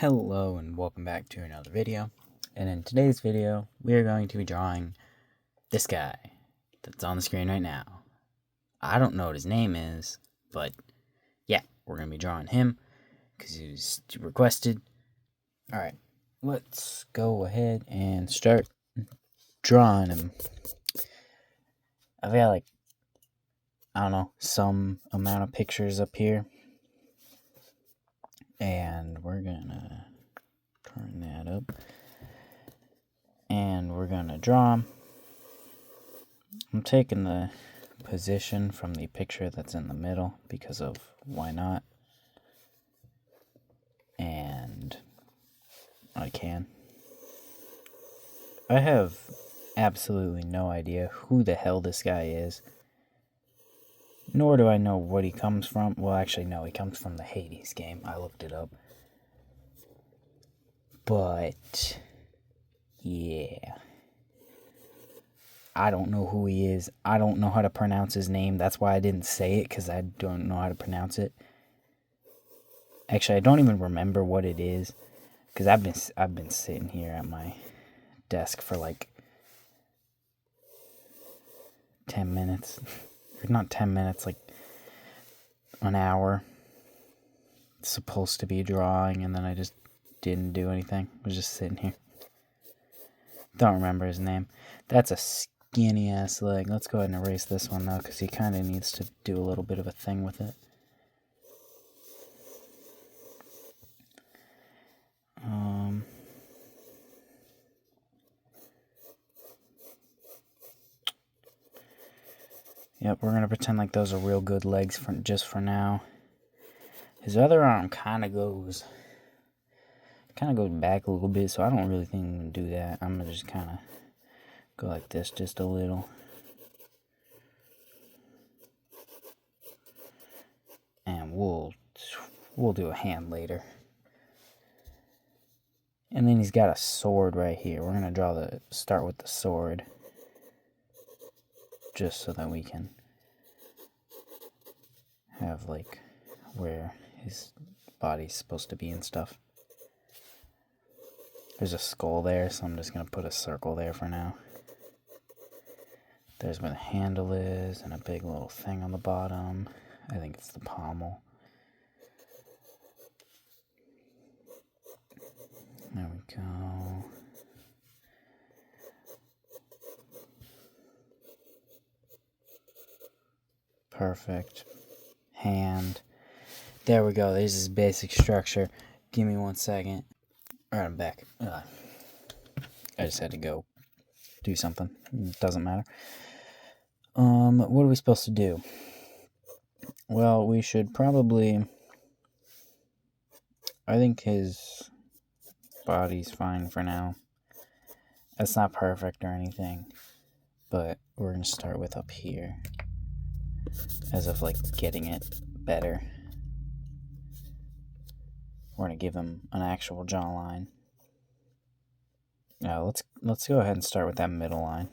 Hello and welcome back to another video, and in today's video we are going to be drawing this guy that's on the screen right now. I don't know what his name is, but yeah, we're going to be drawing him because he was requested. Alright, let's go ahead and start drawing him. I've got some amount of pictures up here, and we're gonna turn that up. And we're going to draw him. I'm taking the position from the picture that's in the middle because of why not. And I can. I have absolutely no idea who the hell this guy is. Nor do I know what he comes from. Well, actually, no, he comes from the Hades game. I looked it up. But yeah. I don't know who he is. I don't know how to pronounce his name. That's why I didn't say it, because I don't know how to pronounce it. Actually, I don't even remember what it is, because I've been sitting here at my desk for like 10 minutes. Or not 10 minutes, like an hour. It's supposed to be drawing, and then I just didn't do anything. I was just sitting here. Don't remember his name. That's a skinny ass leg. Let's go ahead and erase this one though, because he kind of needs to do a little bit of a thing with it. Yep, we're gonna pretend like those are real good legs just for now. His other arm kind of goes back a little bit, so I don't really think I'm gonna do that. I'm gonna just kind of go like this just a little. And we'll do a hand later. And then he's got a sword right here. We're gonna start with the sword, just so that we can have like where his body's supposed to be and stuff. There's a skull there, so I'm just gonna put a circle there for now. There's where the handle is, and a big little thing on the bottom. I think it's the pommel. There we go. Perfect. Hand. There we go. There's his basic structure. Give me 1 second. Alright, I'm back. I just had to go do something. It doesn't matter. What are we supposed to do? Well, we should probably... I think his body's fine for now. It's not perfect or anything, but we're going to start with up here, as of like getting it better. We're going to give him an actual jawline. Now let's go ahead and start with that middle line.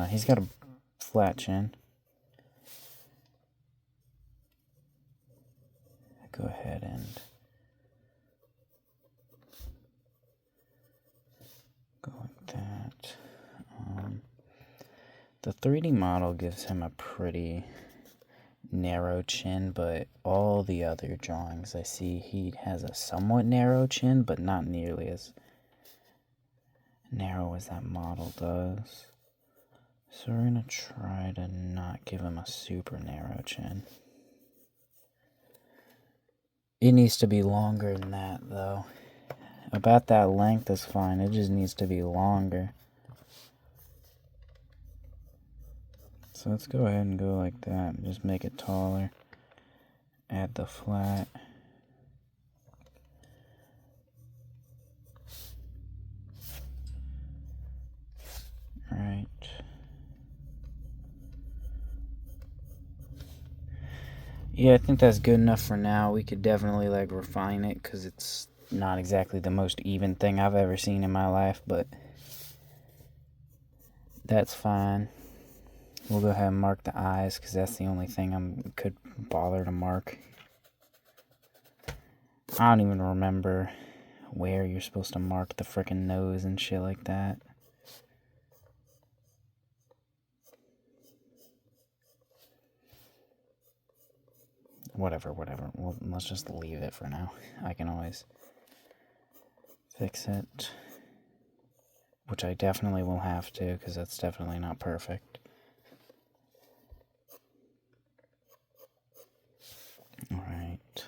He's got a flat chin. Go ahead and go like that. The 3D model gives him a pretty narrow chin, but all the other drawings I see, he has a somewhat narrow chin, but not nearly as narrow as that model does. So we're going to try to not give him a super narrow chin. It needs to be longer than that, though. About that length is fine. It just needs to be longer. So let's go ahead and go like that and just make it taller. Add the flat. Right. Yeah, I think that's good enough for now. We could definitely refine it, because it's not exactly the most even thing I've ever seen in my life, but that's fine. We'll go ahead and mark the eyes, because that's the only thing I could bother to mark. I don't even remember where you're supposed to mark the frickin' nose and shit like that. Whatever. Well, let's just leave it for now. I can always fix it. Which I definitely will have to, because that's definitely not perfect. Alright.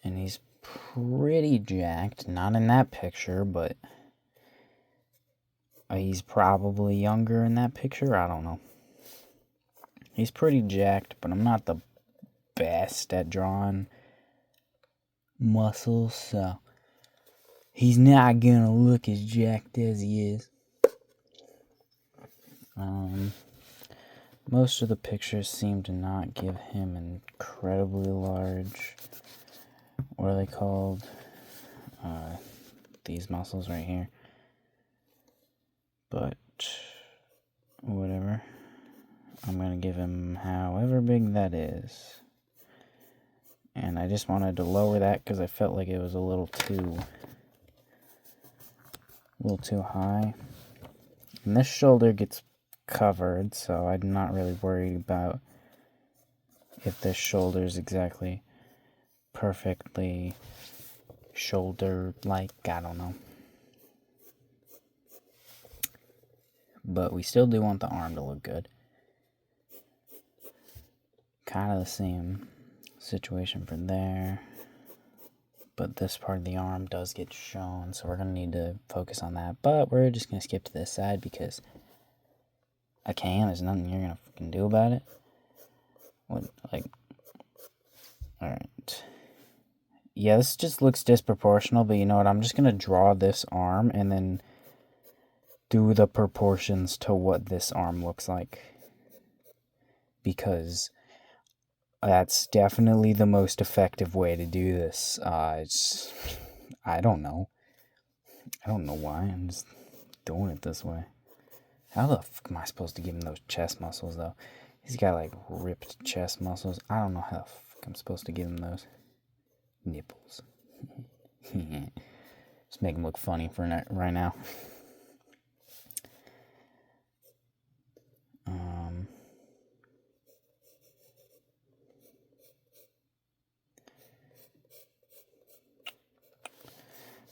And he's pretty jacked. Not in that picture, but he's probably younger in that picture. I don't know. He's pretty jacked, but I'm not the best at drawing muscles, so he's not gonna look as jacked as he is. Most of the pictures seem to not give him incredibly large, what are they called? These muscles right here. But whatever. I'm gonna give him however big that is. And I just wanted to lower that because I felt like it was a little too high. And this shoulder gets covered, so I'm not really worried about if this shoulder is exactly perfectly shoulder-like. I don't know. But we still do want the arm to look good. Kind of the same situation for there. But this part of the arm does get shown, so we're going to need to focus on that. But we're just going to skip to this side because I can. There's nothing you're going to fucking do about it. What, like... Alright. Yeah, this just looks disproportional, but you know what? I'm just going to draw this arm and then do the proportions to what this arm looks like. Because that's definitely the most effective way to do this. I don't know. I don't know why. I'm just doing it this way. How the fuck am I supposed to give him those chest muscles, though? He's got, like, ripped chest muscles. I don't know how the fuck I'm supposed to give him those. Nipples. Just make him look funny for right now.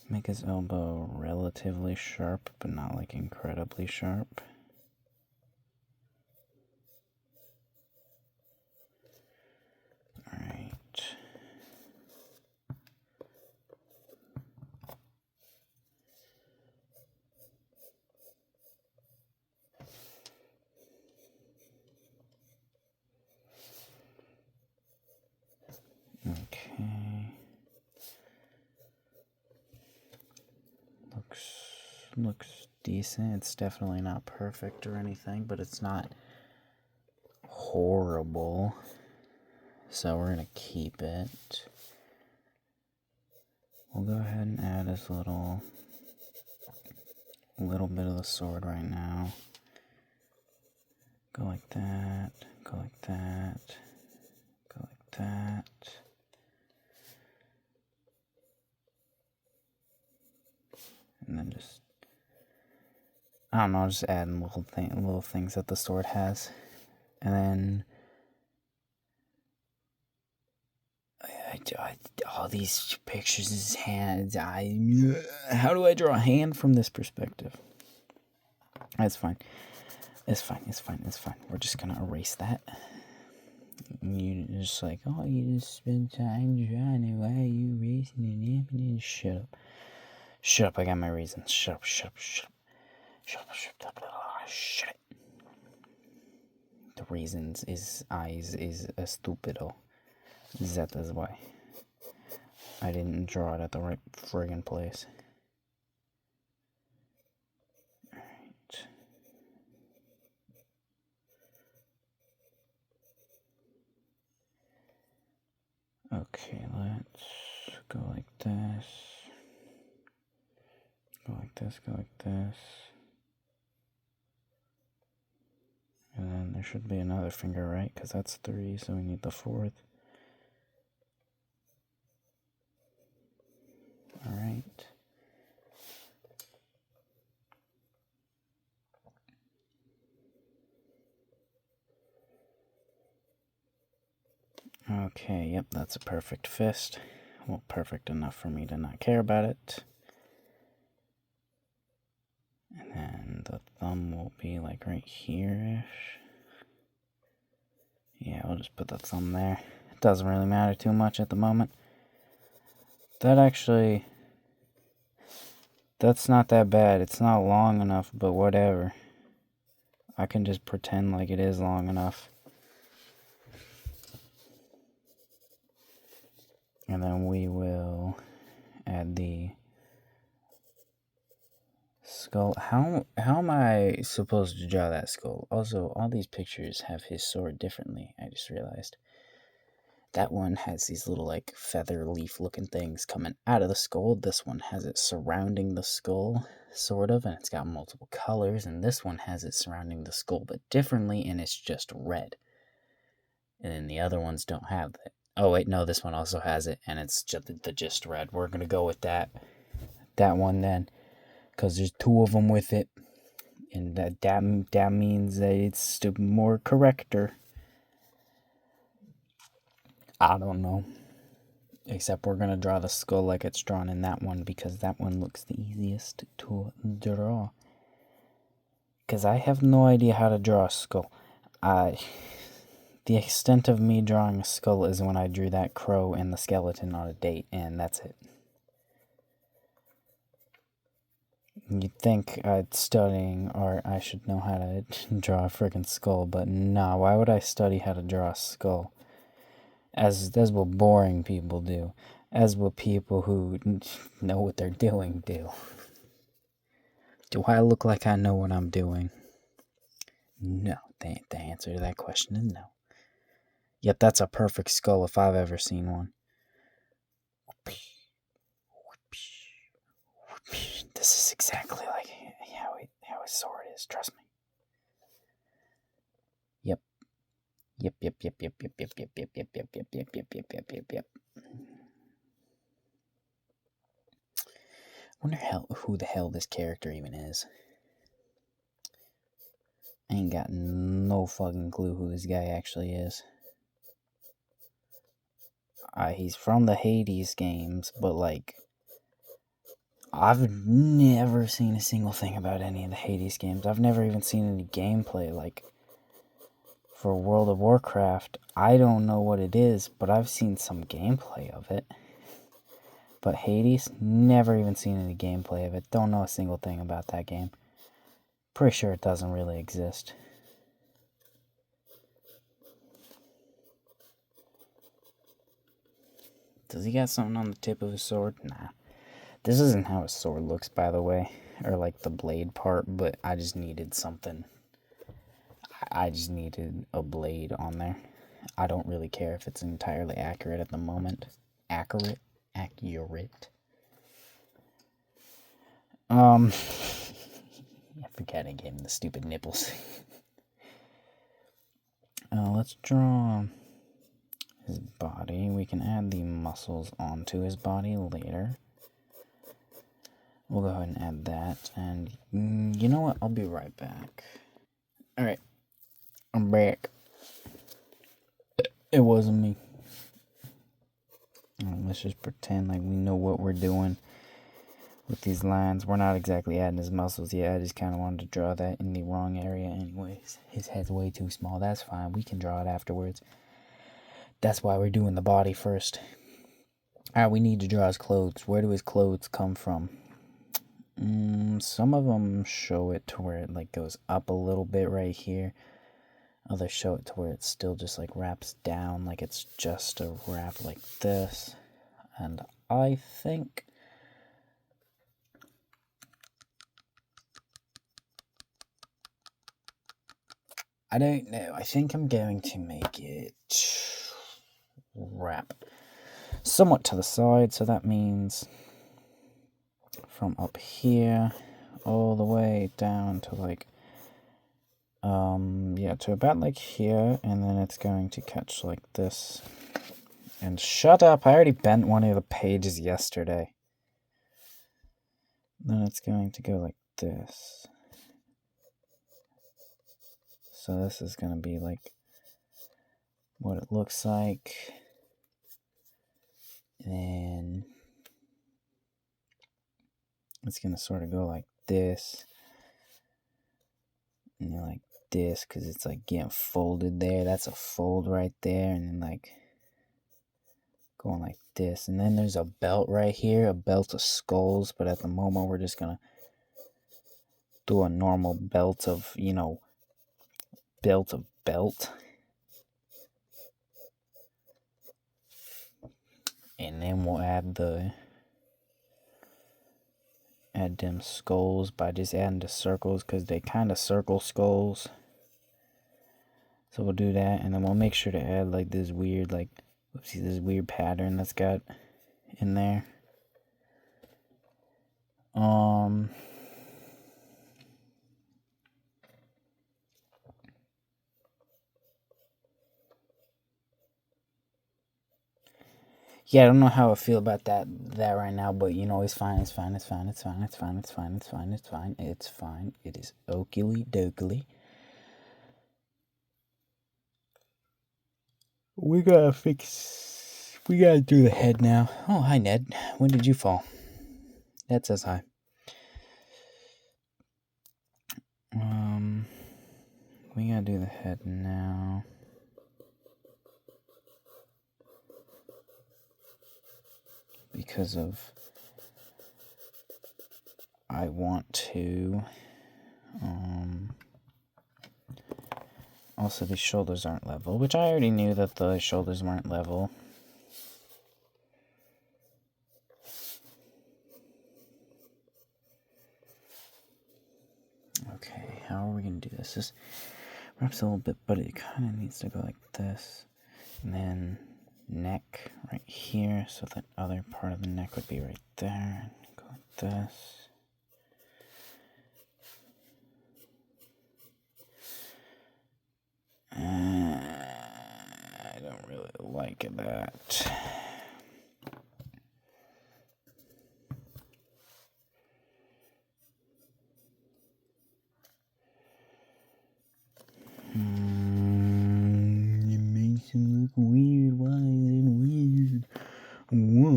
Make his elbow relatively sharp, but not, like, incredibly sharp. Alright. Okay. Looks decent. It's definitely not perfect or anything, but it's not horrible. So we're gonna keep it. We'll go ahead and add this little bit of the sword right now. Go like that, go like that, go like that. And then just, I don't know, just adding little things that the sword has. And then all these pictures, his hands. How do I draw a hand from this perspective? That's fine. It's fine. We're just gonna erase that. You just like, oh, you just spend time drawing it. Why are you erasing it? Shut up. I got my reasons. Shut up. The reasons is a stupido. That is why. I didn't draw it at the right friggin' place. Alright. Okay, let's go like this. Go like this. And then there should be another finger, right? Because that's 3, so we need the 4th. Okay, yep, that's a perfect fist. Well, perfect enough for me to not care about it. And then the thumb will be like right here-ish. Yeah, we'll just put the thumb there. It doesn't really matter too much at the moment. That's not that bad. It's not long enough, but whatever. I can just pretend like it is long enough. And then we will add the skull. How am I supposed to draw that skull? Also, all these pictures have his sword differently, I just realized. That one has these little like feather leaf looking things coming out of the skull. This one has it surrounding the skull, sort of, and it's got multiple colors. And this one has it surrounding the skull, but differently, and it's just red. And then the other ones don't have that. Oh wait, no, this one also has it, and it's just red. We're gonna go with that one then, because there's two of them with it, and that means that it's more correcter. I don't know. Except we're going to draw the skull like it's drawn in that one, because that one looks the easiest to draw. Because I have no idea how to draw a skull. The extent of me drawing a skull is when I drew that crow and the skeleton on a date, and that's it. You'd think I'd studying, or I should know how to draw a freaking skull, but nah, why would I study how to draw a skull? As what boring people do. As what people who know what they're doing do. Do I look like I know what I'm doing? No. The answer to that question is no. Yet that's a perfect skull if I've ever seen one. This is exactly like how his sword is, trust me. Yep. Yep. Wonder who the hell this character even is. I ain't got no fucking clue who this guy actually is. He's from the Hades games, but like, I've never seen a single thing about any of the Hades games. I've never even seen any gameplay. Like, for World of Warcraft, I don't know what it is, but I've seen some gameplay of it. But Hades, never even seen any gameplay of it. Don't know a single thing about that game. Pretty sure it doesn't really exist. Does he got something on the tip of his sword? Nah. This isn't how his sword looks, by the way. Or like the blade part, but I just needed something. I just needed a blade on there. I don't really care if it's entirely accurate at the moment. Accurate. I forget I gave him the stupid nipples. Let's draw his body. We can add the muscles onto his body later. We'll go ahead and add that. And you know what? I'll be right back. Alright. I'm back. It wasn't me. Let's just pretend like we know what we're doing with these lines. We're not exactly adding his muscles yet. I just kind of wanted to draw that in the wrong area anyways. His head's way too small. That's fine. We can draw it afterwards. That's why we're doing the body first. Alright, we need to draw his clothes. Where do his clothes come from? Some of them show it to where it like goes up a little bit right here. Others show it to where it still just like wraps down, like it's just a wrap like this. And I think I don't know. I think I'm going to make it wrap somewhat to the side, so that means from up here all the way down to like to about like here, and then it's going to catch like this. And shut up, I already bent one of the pages yesterday. Then it's going to go like this. So this is going to be like what it looks like. And then it's going to sort of go like this. And then like this, because it's like getting folded there. That's a fold right there. And then like going like this. And then there's a belt right here, a belt of skulls. But at the moment, we're just going to do a normal belt of, belt. And then we'll add them skulls by just adding the circles, because they kind of circle skulls. So we'll do that, and then we'll make sure to add like this weird, this weird pattern that's got in there. Yeah, I don't know how I feel about that right now, but it's fine, it's fine. It is oaky dokley. We gotta do the head now. Oh, hi, Ned. When did you fall? That says hi. We gotta do the head now. Because of... I want to... Also, these shoulders aren't level, which I already knew that the shoulders weren't level. Okay, how are we going to do this? This wraps a little bit, but it kind of needs to go like this. And then neck right here, so that other part of the neck would be right there. And go like this. I don't really like that. It makes him look weird. Why is it weird? Why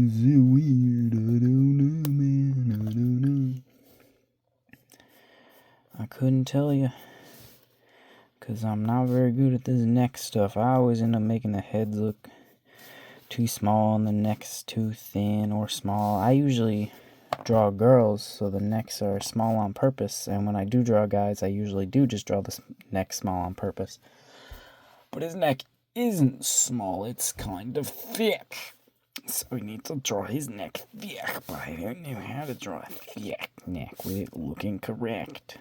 is it weird? I don't know, man. I don't know. I couldn't tell you. Because I'm not very good at this neck stuff. I always end up making the heads look too small and the necks too thin or small. I usually draw girls, so the necks are small on purpose. And when I do draw guys, I usually do just draw the neck small on purpose. But his neck isn't small, it's kind of thick. So we need to draw his neck thick, but I don't know how to draw a thick neck with it looking correct.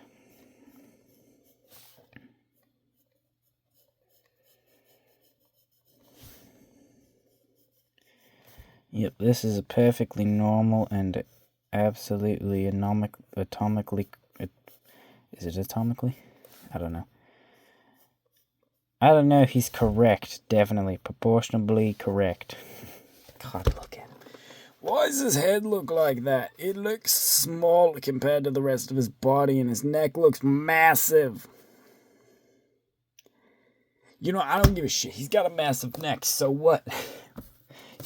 Yep, this is a perfectly normal and absolutely atomically... Is it atomically? I don't know. I don't know if he's correct. Definitely. Proportionably correct. God, look at him. Why does his head look like that? It looks small compared to the rest of his body, and his neck looks massive. I don't give a shit. He's got a massive neck, so what?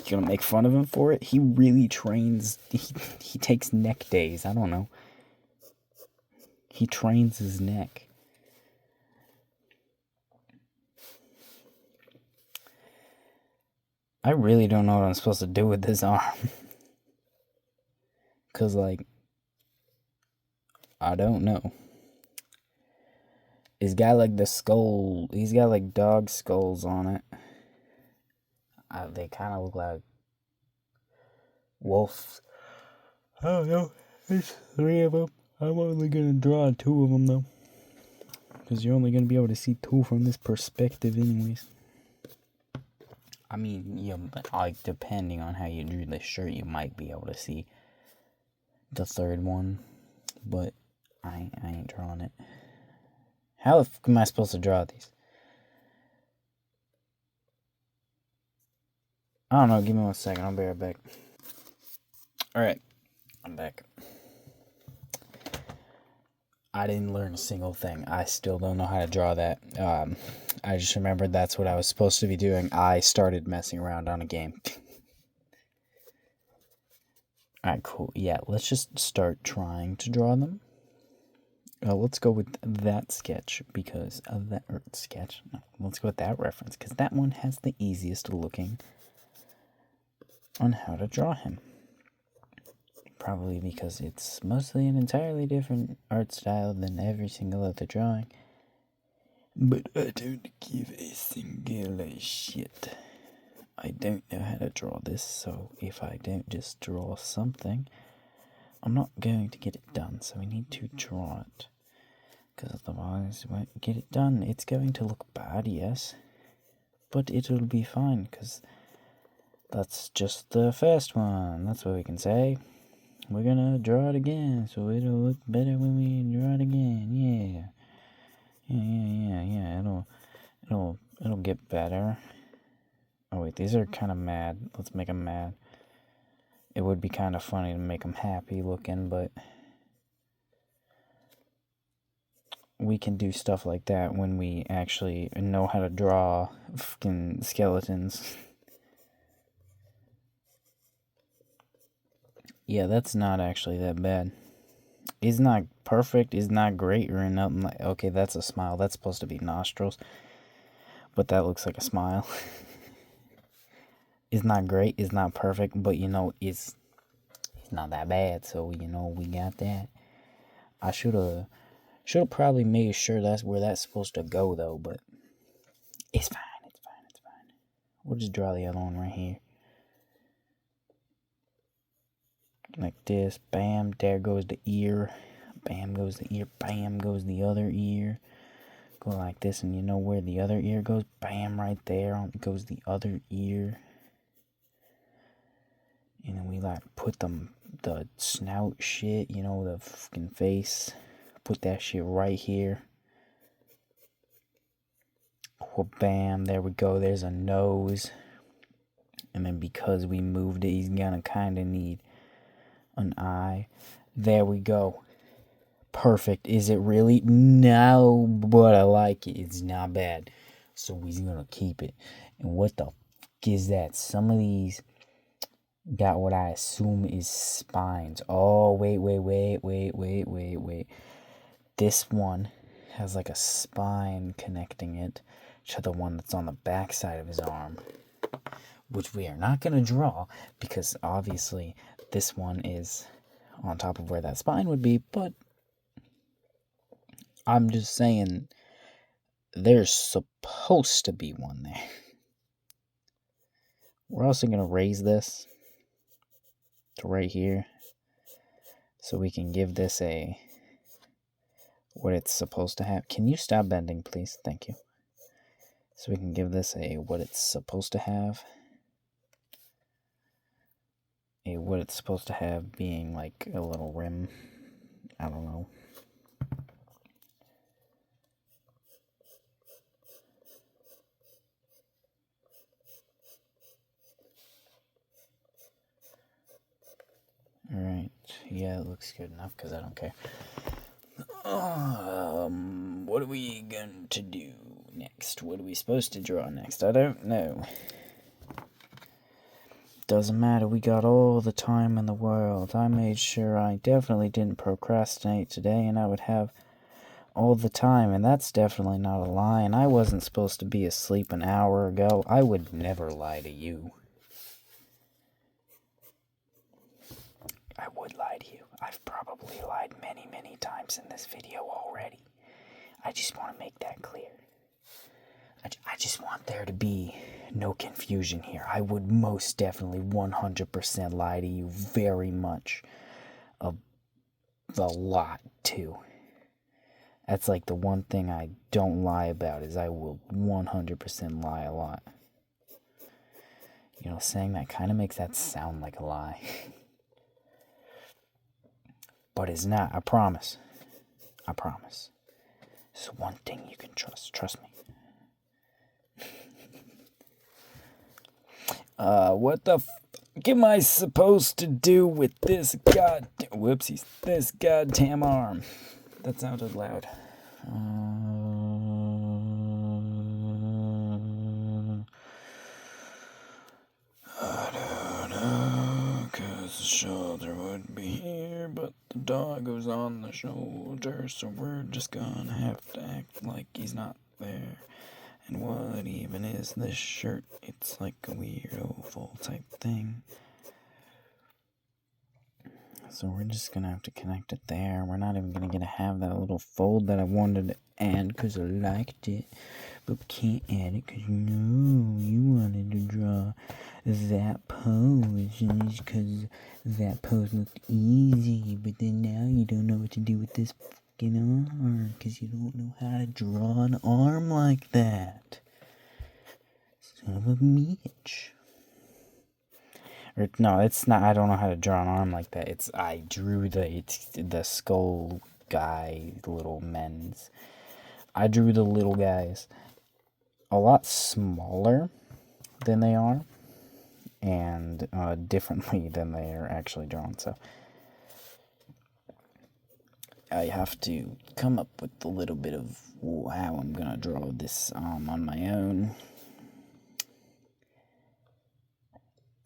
You gonna make fun of him for it? He really trains. He takes neck days. I don't know. He trains his neck. I really don't know what I'm supposed to do with this arm. Because, I don't know. He's got, the skull. He's got, dog skulls on it. They kind of look like wolves. I don't know. There's 3 of them. I'm only going to draw 2 of them, though. Because you're only going to be able to see 2 from this perspective anyways. I mean, depending on how you drew the shirt, you might be able to see the 3rd one. But I ain't drawing it. How am I supposed to draw these? I don't know. Give me 1 second. I'll be right back. Alright. I'm back. I didn't learn a single thing. I still don't know how to draw that. I just remembered that's what I was supposed to be doing. I started messing around on a game. Alright, cool. Yeah, let's just start trying to draw them. Let's go with that sketch because of that sketch. No, let's go with that reference because that one has the easiest looking on how to draw him. Probably because it's mostly an entirely different art style than every single other drawing. But I don't give a single shit. I don't know how to draw this, so if I don't just draw something, I'm not going to get it done, so we need to draw it. Because otherwise we won't get it done. It's going to look bad, yes, but it'll be fine, because that's just the first one. That's what we can say. We're gonna draw it again, so it'll look better when we draw it again. Yeah. It'll get better. Oh wait, these are kind of mad. Let's make them mad. It would be kind of funny to make them happy looking, but we can do stuff like that when we actually know how to draw fucking skeletons. Yeah, that's not actually that bad. It's not perfect, it's not great or nothing like... Okay, that's a smile. That's supposed to be nostrils. But that looks like a smile. It's not great, it's not perfect, but you know, it's not that bad, so you know, we got that. I should have probably made sure that's where that's supposed to go though, but it's fine. We'll just draw the other one right here. Like this, bam, there goes the ear. Bam goes the ear, bam goes the other ear. Go like this, and you know where the other ear goes? Bam, right there goes the other ear. And then we like put the snout shit, you know, the fucking face. Put that shit right here. Well, bam, there we go. There's a nose. And then because we moved it, he's gonna kind of need an eye. There we go. Perfect. Is it really? No, but I like it. It's not bad. So we're gonna keep it. And what the fuck is that? Some of these got what I assume is spines. Oh, wait. This one has like a spine connecting it to the one that's on the back side of his arm, which we are not going to draw because obviously this one is on top of where that spine would be, but I'm just saying there's supposed to be one there. We're also going to raise this to right here so we can give this a what it's supposed to have. Can you stop bending, please? Thank you. So we can give this a what it's supposed to have. A what it's supposed to have being like a little rim. I don't know. Alright, yeah, it looks good enough because I don't care. What are we going to do next? What are we supposed to draw next? I don't know. Doesn't matter, we got all the time in the world. I made sure I definitely didn't procrastinate today and I would have all the time, and that's definitely not a lie, and I wasn't supposed to be asleep an hour ago. I would never lie to you. I would lie to you. I've probably lied many, many times in this video already. I just want to make that clear. I just want there to be no confusion here. I would most definitely 100% lie to you very much. A lot, too. That's like the one thing I don't lie about is I will 100% lie a lot. You know, saying that kind of makes that sound like a lie. But it's not, I promise. I promise. It's one thing you can trust. Trust me. What the fuck am I supposed to do with this this goddamn arm? That sounded loud. I don't know, 'cause the shoulder would be here, but the dog was on the shoulder, so we're just gonna have to act like he's not there. And what even is this shirt? It's like a weird oval type thing. So we're just gonna have to connect it there. We're not even gonna have that little fold that I wanted to add because I liked it. But we can't add it because you wanted to draw that pose because that pose looked easy. But then now you don't know what to do with this fucking arm because you don't know how to draw an arm like that. Son of a bitch. Or, no, it's not. I don't know how to draw an arm like that. I drew the skull guy, little men's. I drew the little guys a lot smaller than they are, and differently than they are actually drawn. So I have to come up with a little bit of how I'm gonna draw this on my own.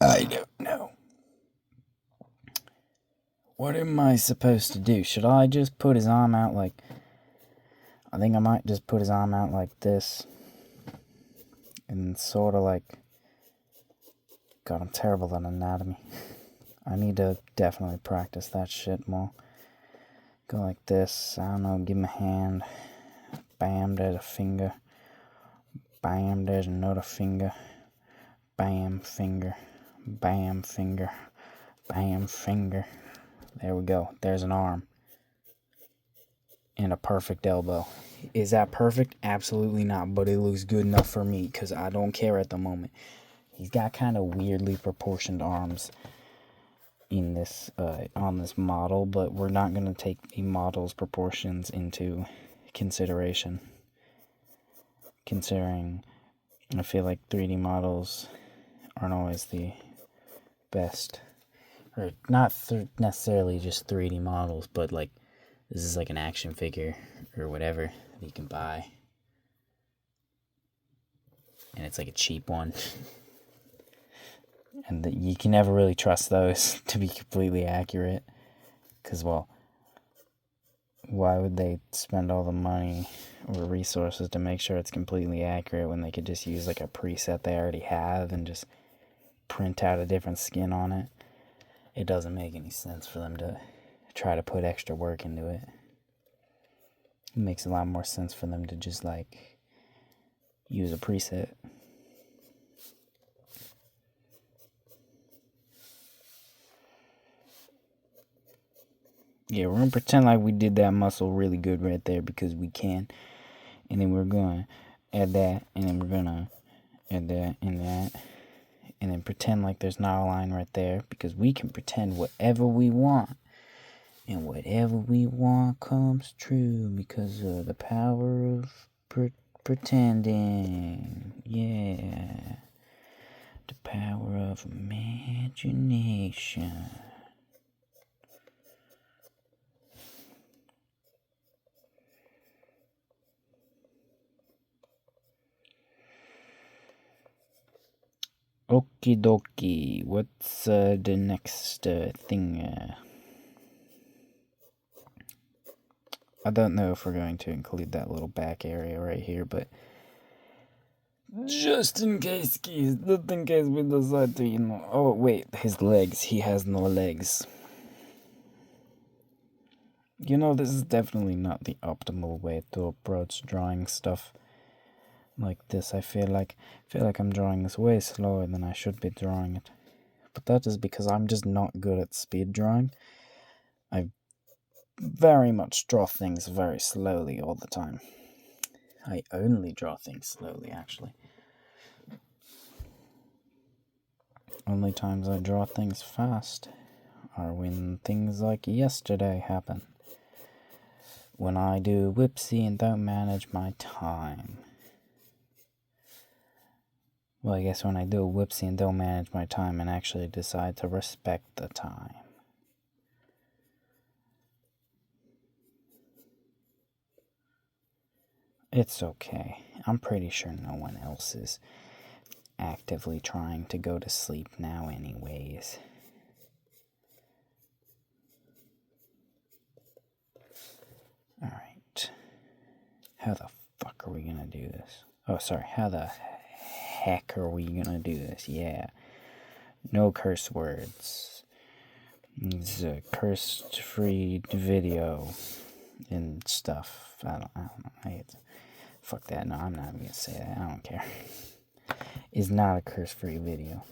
I don't know. What am I supposed to do? Should I just put his arm out like... I think I might just put his arm out like this. And sort of like... God, I'm terrible at anatomy. I need to definitely practice that shit more. Go like this. I don't know, give him a hand. Bam, there's a finger. Bam, there's another finger. Bam, finger. Bam, finger. Bam, finger. There we go. There's an arm. And a perfect elbow. Is that perfect? Absolutely not. But it looks good enough for me because I don't care at the moment. He's got kind of weirdly proportioned arms in this on this model, but we're not going to take a model's proportions into consideration. Considering I feel like 3D models aren't always the best. Or not necessarily just 3D models, but like this is like an action figure or whatever that you can buy. And it's like a cheap one. And you can never really trust those to be completely accurate. Because, well, why would they spend all the money or resources to make sure it's completely accurate when they could just use like a preset they already have and just print out a different skin on it? It doesn't make any sense for them to try to put extra work into it. It makes a lot more sense for them to just like use a preset. Yeah, we're going to pretend like we did that muscle really good right there because we can. And then we're going to add that, and then we're going to add that and that. And then pretend like there's not a line right there because we can pretend whatever we want. And whatever we want comes true because of the power of pretending. Yeah. The power of imagination. Okie dokie. What's the next thing? I don't know if we're going to include that little back area right here, but just in case, we decide to, Oh, wait, his legs. He has no legs. This is definitely not the optimal way to approach drawing stuff like this. I feel like I'm drawing this way slower than I should be drawing it. But that is because I'm just not good at speed drawing. I very much draw things very slowly all the time. I only draw things slowly, actually. Only times I draw things fast are when things like yesterday happen. When I do whoopsie and don't manage my time. Well, I guess when I do a whoopsie and don't manage my time and actually decide to respect the time. It's okay. I'm pretty sure no one else is actively trying to go to sleep now anyways. Alright. How the fuck are we gonna do this? Oh, sorry. How the heck are we gonna do this? Yeah. No curse words. It's a curse-free video and stuff. I don't know. Fuck that. No, I'm not even gonna say that. I don't care. It's not a curse-free video.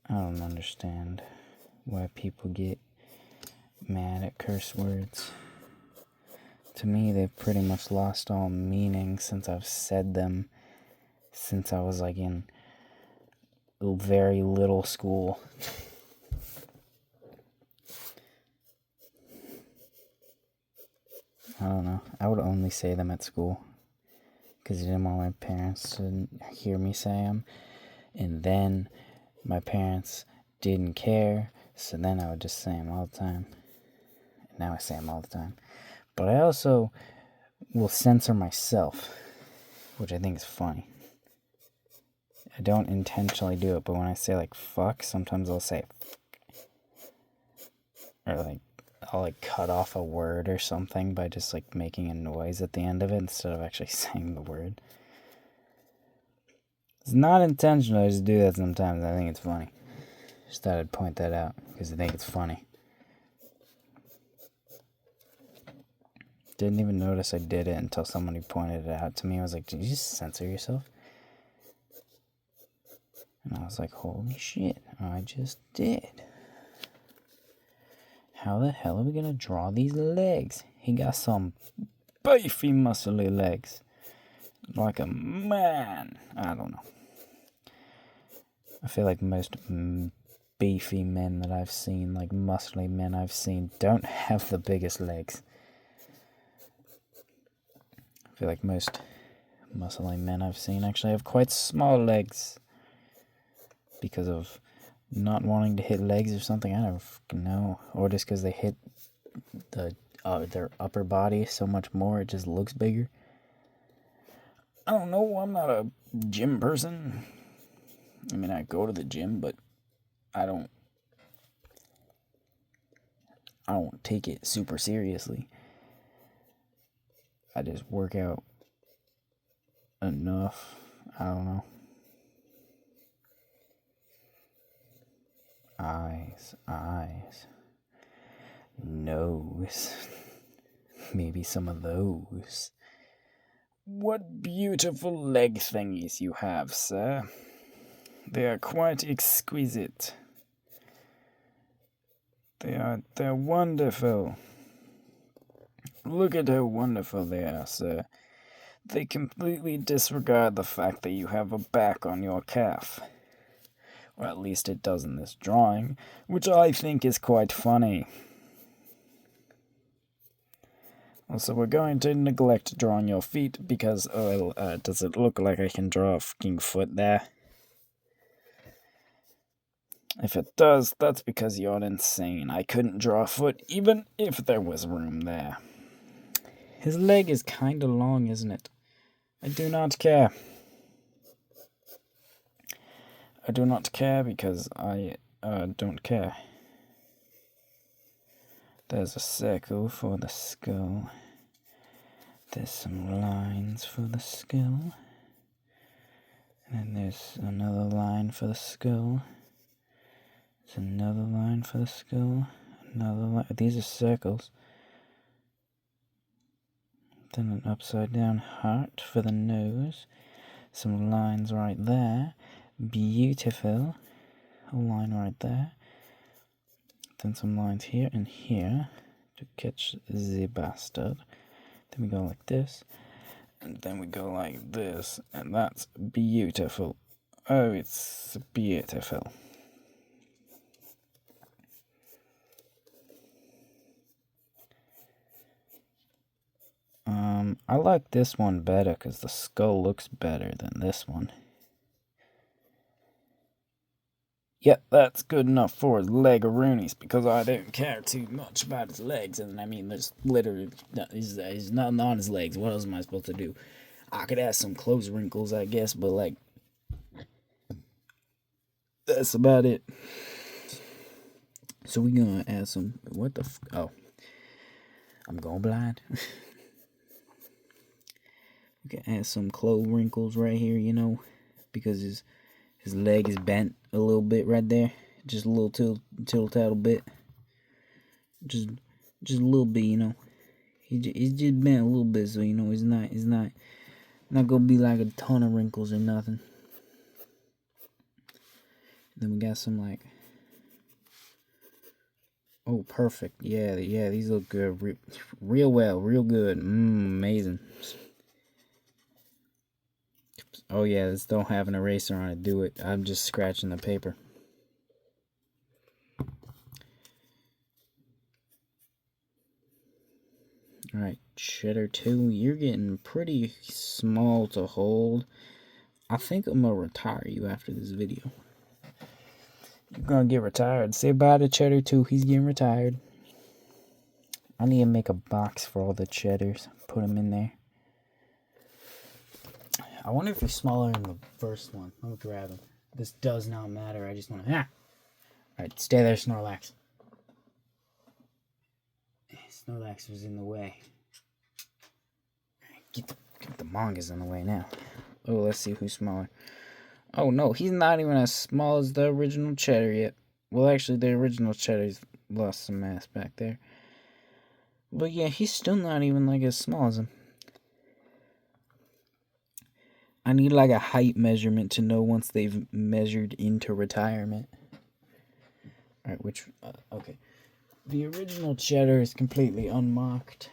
I don't understand why people get mad at curse words. To me, they've pretty much lost all meaning since I've said them since I was like in very little school. I don't know. I would only say them at school because I didn't want my parents to hear me say them. And then my parents didn't care, so then I would just say them all the time. And now I say them all the time. But I also will censor myself, which I think is funny. I don't intentionally do it, but when I say like fuck, sometimes I'll say or like I'll like cut off a word or something by just like making a noise at the end of it instead of actually saying the word. It's not intentional, I just do that sometimes. I think it's funny. Just thought I'd point that out because I think it's funny. Didn't even notice I did it until somebody pointed it out to me. I was like, did you just censor yourself? And I was like, holy shit, I just did. How the hell are we gonna draw these legs? He got some beefy, muscly legs. Like a man. I don't know. I feel like most beefy men that I've seen, like muscly men I've seen, don't have the biggest legs. I feel like most muscly men I've seen actually have quite small legs. Because of not wanting to hit legs or something, I don't fucking know. Or just because they hit their upper body so much more, it just looks bigger. I don't know, I'm not a gym person. I mean, I go to the gym, but I don't take it super seriously. I just work out enough. I don't know. Eyes. Nose. Maybe some of those. What beautiful leg thingies you have, sir. They are quite exquisite. They're wonderful. Look at how wonderful they are, sir. They completely disregard the fact that you have a back on your calf. Or at least it does in this drawing, which I think is quite funny. Also, we're going to neglect drawing your feet because, does it look like I can draw a fucking foot there? If it does, that's because you're insane. I couldn't draw a foot even if there was room there. His leg is kinda long, isn't it? I do not care. I do not care because I don't care. There's a circle for the skull. There's some lines for the skull. And then there's another line for the skull. There's another line for the skull. Another line. These are circles. Then an upside down heart for the nose. Some lines right there. Beautiful. A line right there. Then some lines here and here to catch the bastard. Then we go like this. And then we go like this. And that's beautiful. Oh, it's beautiful. I like this one better because the skull looks better than this one. Yep, that's good enough for his leg-a-roonies, because I don't care too much about his legs. And I mean, there's literally, he's nothing on his legs. What else am I supposed to do? I could add some clothes wrinkles, I guess, but like, that's about it. So we're gonna add some, what the oh, I'm going blind. We can add some clothes wrinkles right here, you know, because his leg is bent a little bit right there, just a little tattle bit, just a little bit, you know. He's just bent a little bit, so you know it's not gonna be like a ton of wrinkles or nothing. And then we got some like, oh, perfect, yeah, these look good, real well, real good, amazing. Oh yeah, this don't have an eraser on it. Do it. I'm just scratching the paper. Alright, Cheddar 2, you're getting pretty small to hold. I think I'm gonna retire you after this video. You're gonna get retired. Say bye to Cheddar 2, he's getting retired. I need to make a box for all the cheddars. Put them in there. I wonder if he's smaller than the first one. Let me grab him. This does not matter. I just want to... Alright, stay there, Snorlax. Snorlax was in the way. Get the mangas in the way now. Oh, let's see who's smaller. Oh, no, he's not even as small as the original Cheddar yet. Well, actually, the original Cheddar's lost some mass back there. But yeah, he's still not even like as small as him. I need like a height measurement to know once they've measured into retirement. Alright, okay. The original Cheddar is completely unmarked.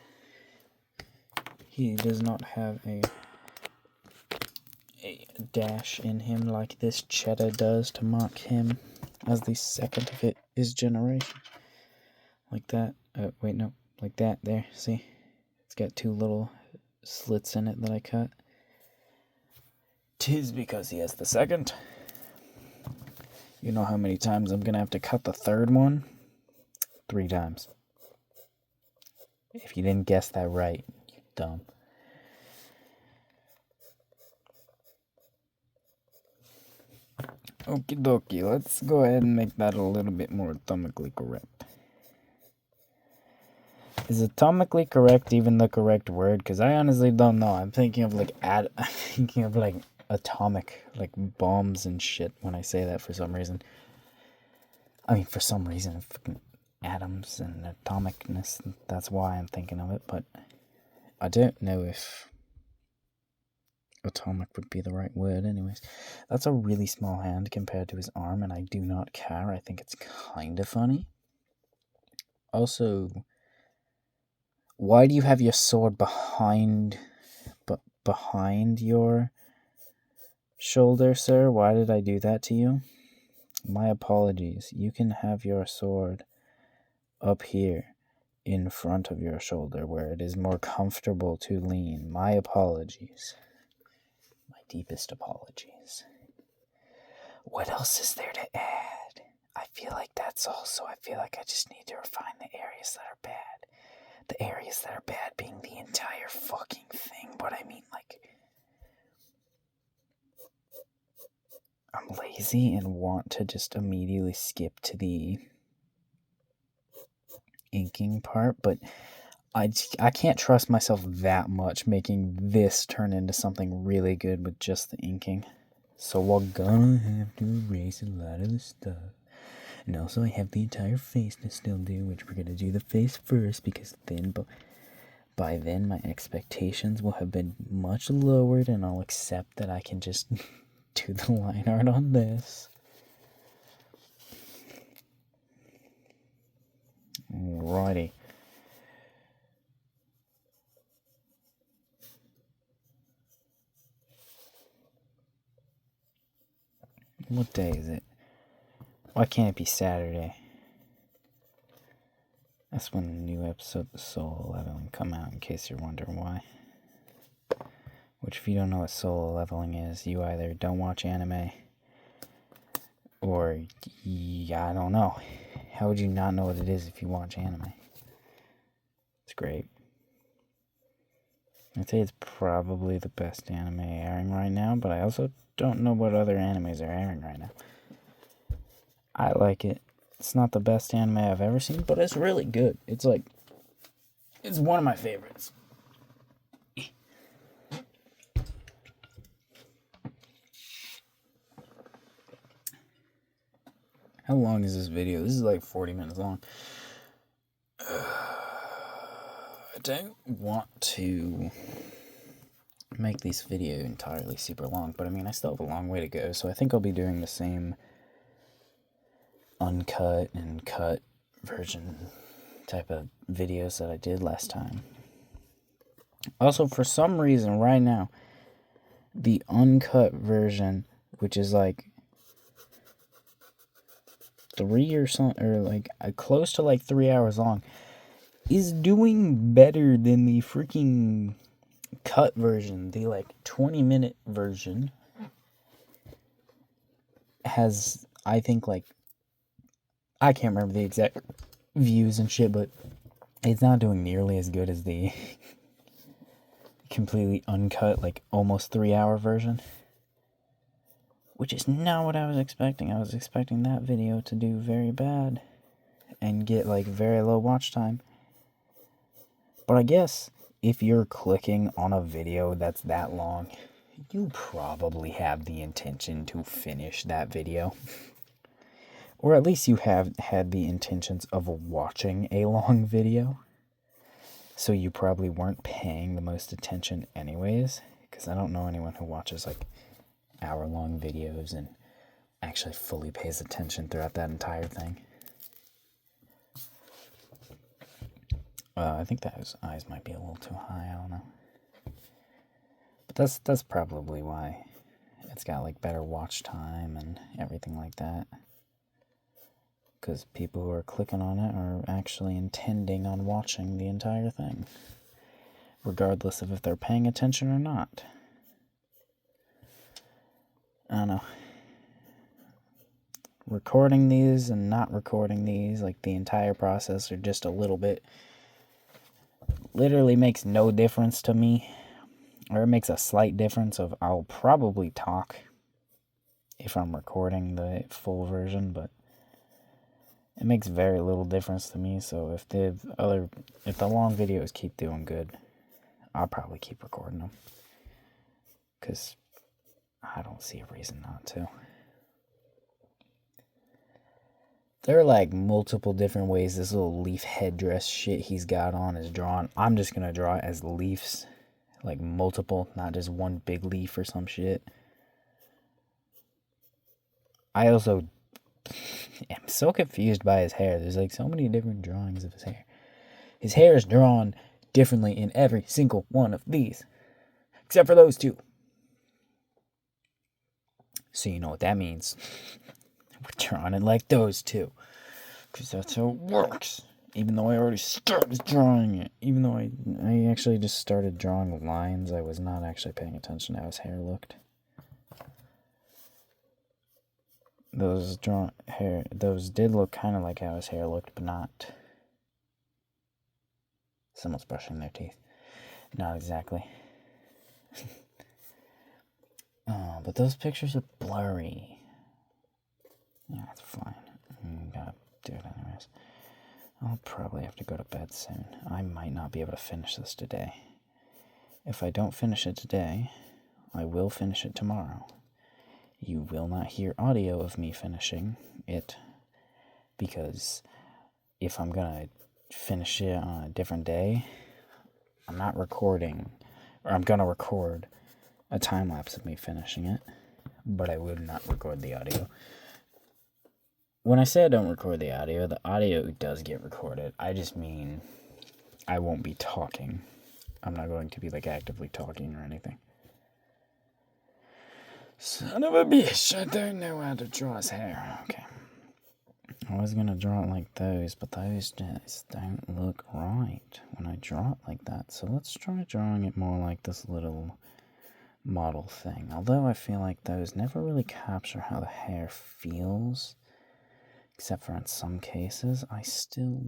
He does not have a dash in him like this Cheddar does to mark him as the second of his generation. Like that. Wait, no. Like that. There. See? It's got two little slits in it that I cut. 'Tis because he has the second. You know how many times I'm gonna have to cut the third one? 3 times. If you didn't guess that right, you're dumb. Okie dokie, let's go ahead and make that a little bit more atomically correct. Is atomically correct even the correct word? Because I honestly don't know. I'm thinking of like atomic, like bombs and shit when I say that for some reason. I mean, for some reason, fucking atoms and atomicness, that's why I'm thinking of it, but I don't know if atomic would be the right word anyways. That's a really small hand compared to his arm, and I do not care. I think it's kind of funny. Also, why do you have your sword behind your shoulder, sir? Why did I do that to you? My apologies. You can have your sword up here in front of your shoulder where it is more comfortable to lean. My apologies. My deepest apologies. What else is there to add? I feel like that's all, so I feel like I just need to refine the areas that are bad. The areas that are bad being the entire fucking thing, but I mean, like, I'm lazy and want to just immediately skip to the inking part, but I can't trust myself that much making this turn into something really good with just the inking. So we're gonna have to erase a lot of the stuff. And also I have the entire face to still do, which we're gonna do the face first, because then by then my expectations will have been much lowered and I'll accept that I can just do the line art on this. Alrighty. What day is it? Why can't it be Saturday? That's when the new episode of Solo Leveling come out, in case you're wondering why. Which, if you don't know what solo leveling is, you either don't watch anime, Or, yeah, I don't know. How would you not know what it is if you watch anime? It's great. I'd say it's probably the best anime airing right now, but I also don't know what other animes are airing right now. I like it. It's not the best anime I've ever seen, but it's really good. It's one of my favorites. How long is this video? This is like 40 minutes long. I don't want to make this video entirely super long, but I mean, I still have a long way to go, so I think I'll be doing the same uncut and cut version type of videos that I did last time. Also, for some reason, right now, the uncut version, which is like 3 or something, or like close to like 3 hours long, is doing better than the freaking cut version. The like 20-minute version has, I think, like, I can't remember the exact views and shit, but it's not doing nearly as good as the completely uncut, like almost 3-hour version, which is not what I was expecting. I was expecting that video to do very bad and get like very low watch time. But I guess if you're clicking on a video that's that long, you probably have the intention to finish that video. Or at least you have had the intentions of watching a long video. So you probably weren't paying the most attention anyways. Because I don't know anyone who watches like hour-long videos and actually fully pays attention throughout that entire thing. I think those eyes might be a little too high, I don't know. But that's probably why it's got like better watch time and everything like that. Because people who are clicking on it are actually intending on watching the entire thing, regardless of if they're paying attention or not. I don't know. Recording these and not recording these, like the entire process, are just a little bit, literally makes no difference to me. Or it makes a slight difference of I'll probably talk if I'm recording the full version, but it makes very little difference to me. So if the long videos keep doing good, I'll probably keep recording them. Because I don't see a reason not to. There are like multiple different ways this little leaf headdress shit he's got on is drawn. I'm just going to draw it as leaves. Like multiple, not just one big leaf or some shit. I also am so confused by his hair. There's like so many different drawings of his hair. His hair is drawn differently in every single one of these. Except for those two. So you know what that means. We're drawing it like those two. Because that's how it works. Even though I already started drawing it. Even though I actually just started drawing lines. I was not actually paying attention to how his hair looked. Those did look kind of like how his hair looked, but not. Someone's brushing their teeth. Not exactly. Oh, but those pictures are blurry. Yeah, it's fine. Gotta do it anyways. I'll probably have to go to bed soon. I might not be able to finish this today. If I don't finish it today, I will finish it tomorrow. You will not hear audio of me finishing it, because if I'm gonna finish it on a different day, I'm not recording, or I'm gonna record a time lapse of me finishing it, but I would not record the audio. When I say I don't record the audio does get recorded. I just mean I won't be talking. I'm not going to be like actively talking or anything. Son of a bitch, I don't know how to draw his hair. Okay. I was gonna draw it like those, but those just don't look right when I draw it like that. So let's try drawing it more like this little model thing. Although I feel like those never really capture how the hair feels, except for in some cases. I still...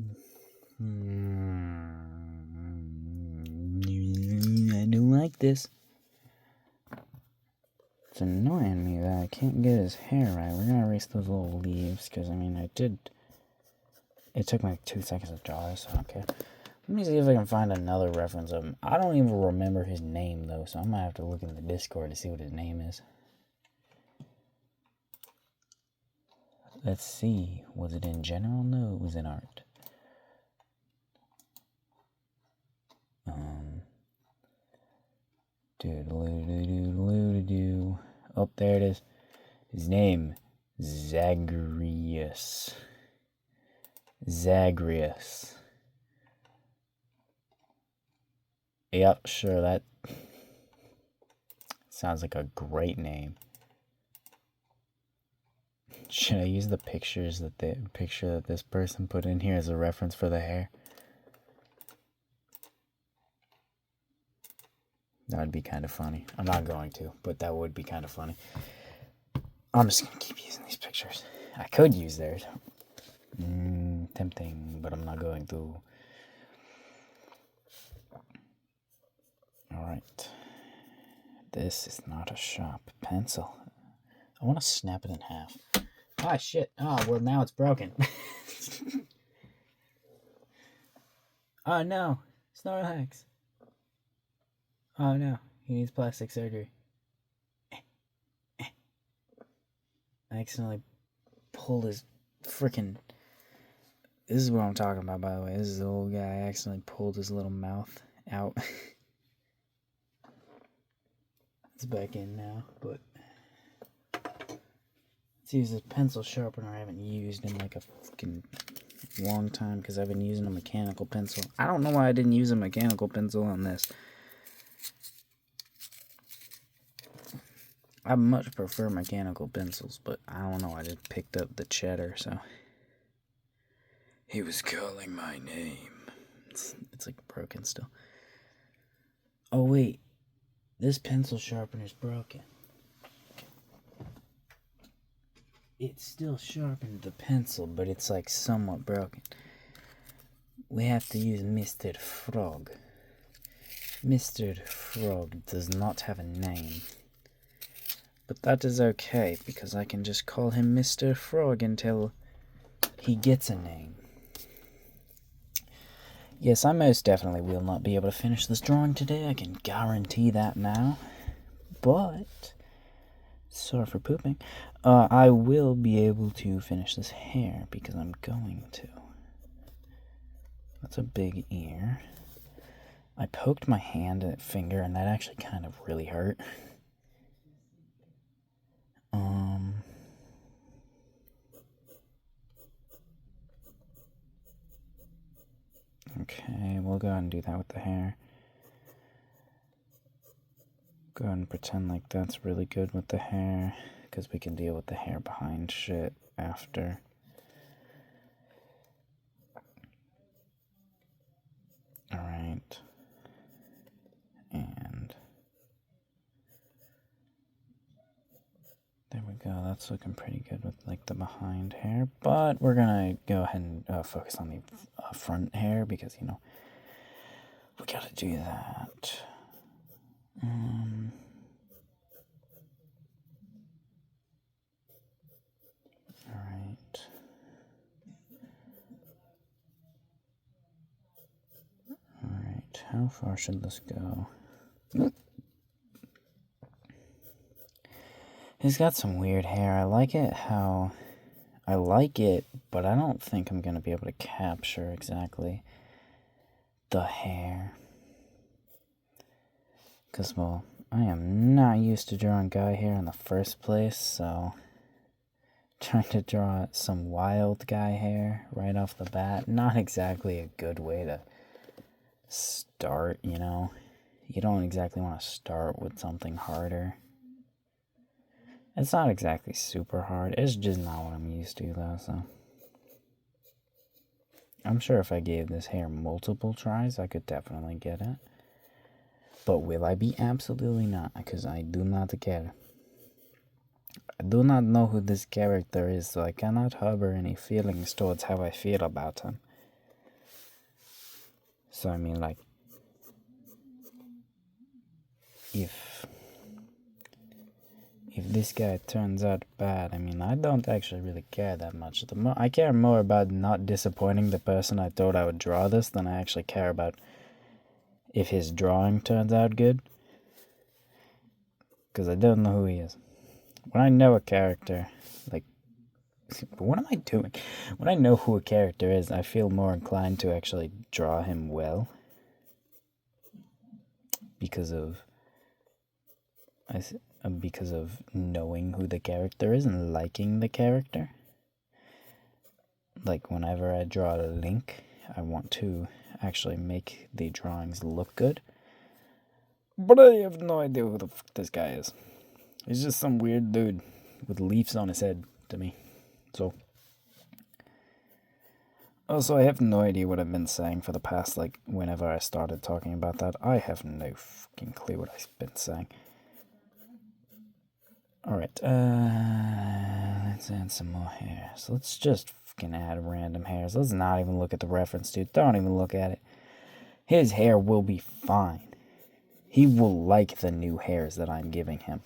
I don't like this. It's annoying me that I can't get his hair right. We're gonna erase those little leaves, because, I mean, I did... It took me like 2 seconds to draw this, so okay. Let me see if I can find another reference of him. I don't even remember his name, though, so I might have to look in the Discord to see what his name is. Let's see. Was it in general? No, it was in art. Oh, there it is. His name, Zagreus. Zagreus. Yep, sure, that sounds like a great name. Should I use the picture that this person put in here as a reference for the hair? That would be kind of funny. I'm not going to, but that would be kind of funny. I'm just going to keep using these pictures. I could use theirs. Tempting, but I'm not going to. Alright. This is not a sharp pencil. I want to snap it in half. Ah, shit. Oh, well, now it's broken. Oh, no. Snorlax. Oh, no. He needs plastic surgery. I accidentally pulled his freaking... This is what I'm talking about, by the way. This is the old guy. I accidentally pulled his little mouth out. It's back in now, but... Let's use this pencil sharpener I haven't used in like a fucking long time because I've been using a mechanical pencil. I don't know why I didn't use a mechanical pencil on this. I much prefer mechanical pencils, but I don't know. I just picked up the cheddar, so... He was calling my name. It's like broken still. Oh, wait. This pencil sharpener's broken. It still sharpened the pencil, but it's like somewhat broken. We have to use Mr. Frog. Mr. Frog does not have a name. But that is okay, because I can just call him Mr. Frog until he gets a name. Yes, I most definitely will not be able to finish this drawing today. I can guarantee that now. But... sorry for pooping. I will be able to finish this hair because I'm going to. That's a big ear. I poked my hand and finger and that actually kind of really hurt. Okay, we'll go ahead and do that with the hair. Go ahead and pretend like that's really good with the hair, because we can deal with the hair behind shit after. Alright. And there we go. That's looking pretty good with like the behind hair, but we're gonna go ahead and focus on the front hair because, you know, we gotta do that. Alright. Alright, how far should this go? He's got some weird hair. I like it, but I don't think I'm gonna be able to capture exactly the hair. Because, well, I am not used to drawing guy hair in the first place, so trying to draw some wild guy hair right off the bat, not exactly a good way to start, you know? You don't exactly want to start with something harder. It's not exactly super hard, it's just not what I'm used to, though, so... I'm sure if I gave this hair multiple tries, I could definitely get it. But will I be? Absolutely not, because I do not care. I do not know who this character is, so I cannot harbor any feelings towards how I feel about him. So, I mean, like, if this guy turns out bad, I mean, I don't actually really care that much. I care more about not disappointing the person I thought I would draw this than I actually care about if his drawing turns out good. Because I don't know who he is. When I know a character, like, what am I doing? When I know who a character is, I feel more inclined to actually draw him well. Because of knowing who the character is and liking the character. Like, whenever I draw a Link, I want to actually make the drawings look good. But I have no idea who the fuck this guy is. He's just some weird dude with leaves on his head to me. So. Also, I have no idea what I've been saying for the past, like, whenever I started talking about that. I have no fucking clue what I've been saying. Alright, let's add some more hairs. Let's just fucking add random hairs. Let's not even look at the reference, dude. Don't even look at it. His hair will be fine. He will like the new hairs that I'm giving him.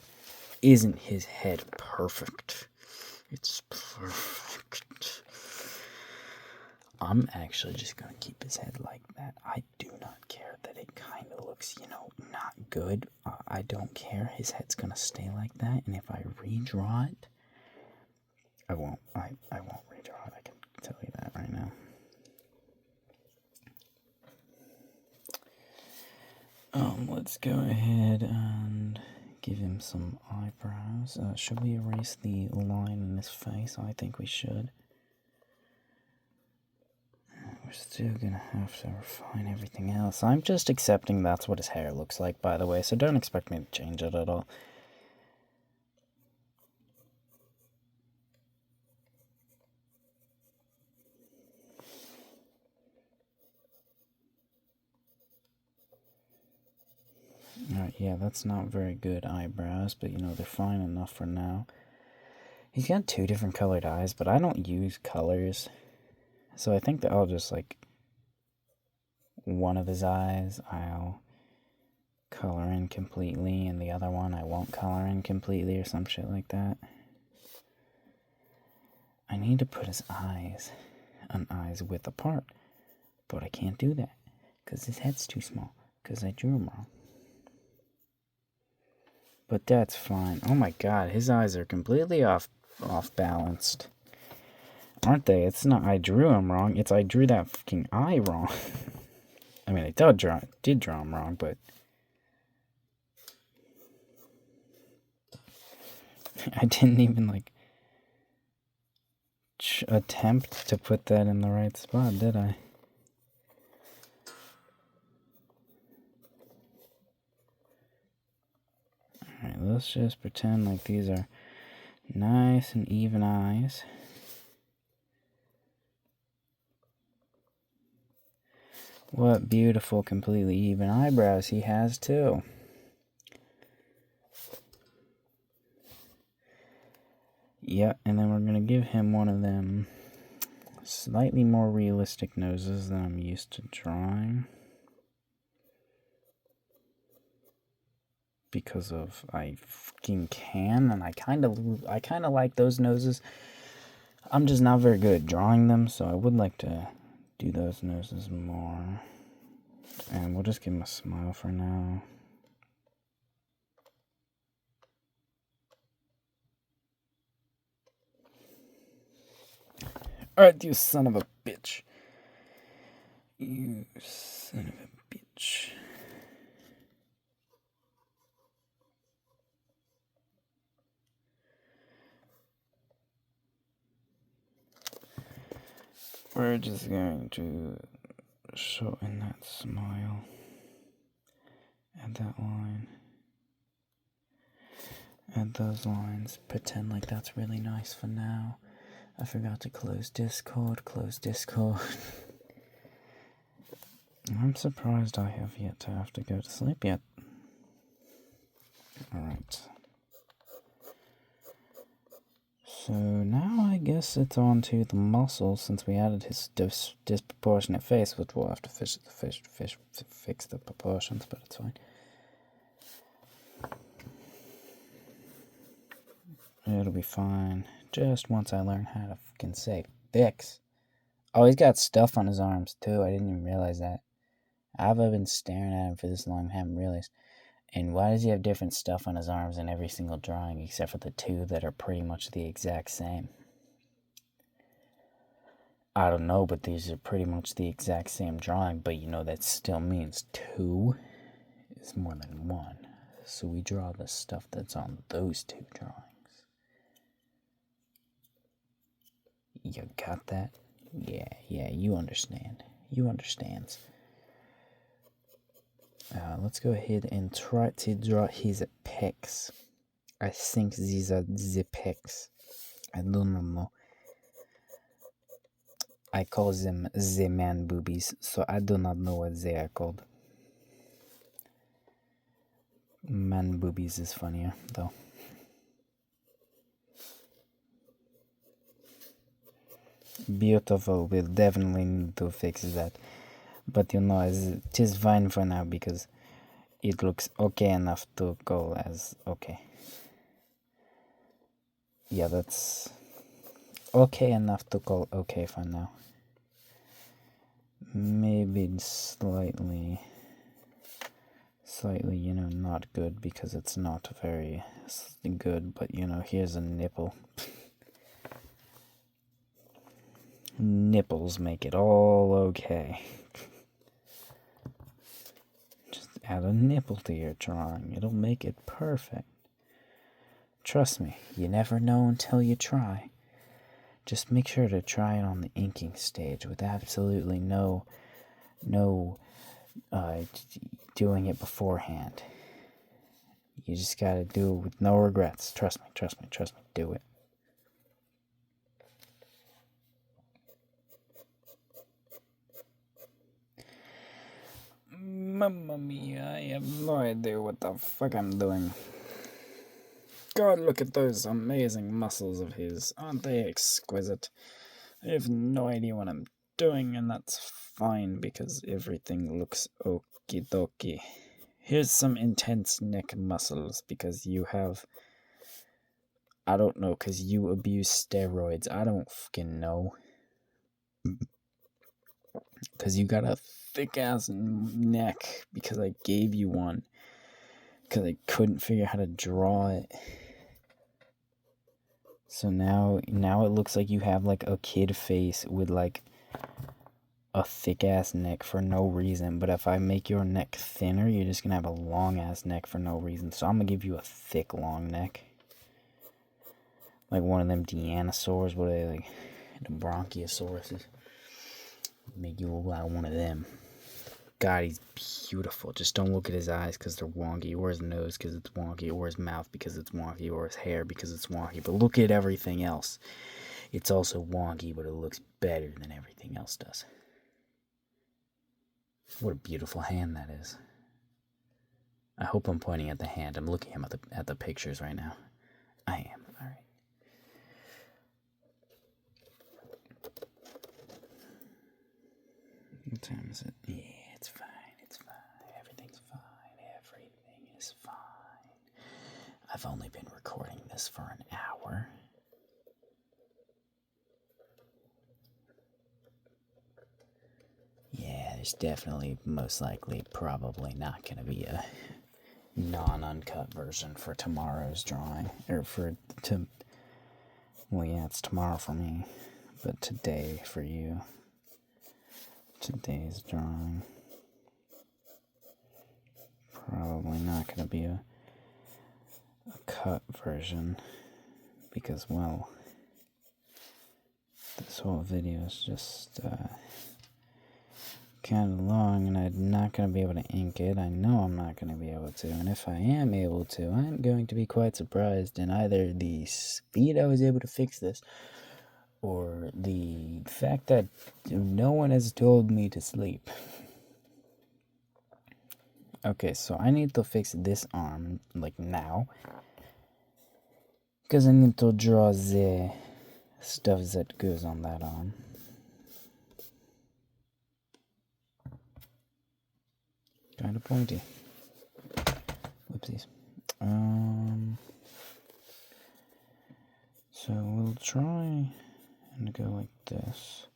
Isn't his head perfect? It's perfect. I'm actually just gonna keep his head like that. I do not care that it kind of looks, not good. I don't care. His head's gonna stay like that, and if I redraw it, I won't redraw it. I can tell you that right now. Let's go ahead and give him some eyebrows. Should we erase the line in his face? I think we should. We're still gonna have to refine everything else. I'm just accepting that's what his hair looks like, by the way, so don't expect me to change it at all. Alright, yeah, that's not very good eyebrows, but they're fine enough for now. He's got 2 different colored eyes, but I don't use colors. So I think that I'll just, like, one of his eyes I'll color in completely, and the other one I won't color in completely, or some shit like that. I need to put his eyes on eyes width apart, but I can't do that, because his head's too small, because I drew him wrong. But that's fine. Oh my god, his eyes are completely off balanced. Aren't they? It's not I drew him wrong, it's I drew that fucking eye wrong. I mean, I did draw him wrong, but I didn't even, like, attempt to put that in the right spot, did I? Alright, let's just pretend like these are nice and even eyes. What beautiful, completely even eyebrows he has, too. Yeah, and then we're going to give him one of them slightly more realistic noses than I'm used to drawing. Because of I fucking can, and I kind of like those noses. I'm just not very good at drawing them, so I would like to do those noses more. And we'll just give him a smile for now. Alright, you son of a bitch. You son of a bitch. We're just going to shorten that smile. Add that line. Add those lines. Pretend like that's really nice for now. I forgot to close Discord. I'm surprised I have yet to have to go to sleep yet. Alright. So now I guess it's on to the muscle, since we added his disproportionate face, which we'll have to fix the proportions, but it's fine. It'll be fine. Just once I learn how to fucking say fix. Oh, he's got stuff on his arms too. I didn't even realize that. I've been staring at him for this long and haven't realized. And why does he have different stuff on his arms in every single drawing, except for the two that are pretty much the exact same? I don't know, but these are pretty much the exact same drawing, but you know that still means two is more than one. So we draw the stuff that's on those two drawings. You got that? Yeah, you understand. You understands. Let's go ahead and try to draw his pecs. I think these are the pecs. I don't know. I call them the man boobies, so I do not know what they are called. Man boobies is funnier, though. Beautiful, we'll definitely need to fix that. But you know, it is fine for now because it looks okay enough to go as okay. Yeah, that's okay enough to call okay for now. Maybe slightly, you know, not good because it's not very good, but you know, here's a nipple. Nipples make it all okay. Just add a nipple to your drawing. It'll make it perfect. Trust me, you never know until you try. Just make sure to try it on the inking stage with absolutely no doing it beforehand. You just gotta do it with no regrets. Trust me, do it. Mamma mia, I have no idea what the fuck I'm doing. God, look at those amazing muscles of his. Aren't they exquisite? I have no idea what I'm doing, and that's fine because everything looks okie dokie. Here's some intense neck muscles because you have... I don't know, because you abuse steroids. I don't fucking know. Because you got a thick-ass neck because I gave you one. Because I couldn't figure out how to draw it. So now it looks like you have like a kid face with like a thick ass neck for no reason. But if I make your neck thinner, you're just gonna have a long ass neck for no reason. So I'm gonna give you a thick long neck. Like one of them dinosaurs, what are they, like the bronchiosauruses? Make you look like one of them. God, he's beautiful. Just don't look at his eyes because they're wonky, or his nose because it's wonky, or his mouth because it's wonky, or his hair because it's wonky. But look at everything else. It's also wonky, but it looks better than everything else does. What a beautiful hand that is. I hope I'm pointing at the hand. I'm looking at the pictures right now. I am. All right. What time is it? Yeah, it's fine. Everything's fine. Everything is fine. I've only been recording this for an hour. Yeah, there's definitely, most likely, probably not going to be a non-uncut version for tomorrow's drawing. Well, yeah, it's tomorrow for me, but today for you. Today's drawing. Probably not going to be a cut version because, well, this whole video is just kind of long and I'm not going to be able to ink it. I know I'm not going to be able to, and if I am able to, I'm going to be quite surprised in either the speed I was able to fix this or the fact that no one has told me to sleep. Okay, so I need to fix this arm, like, now. Because I need to draw the stuff that goes on that arm. Kind of pointy. Whoopsies. So we'll try and go like this.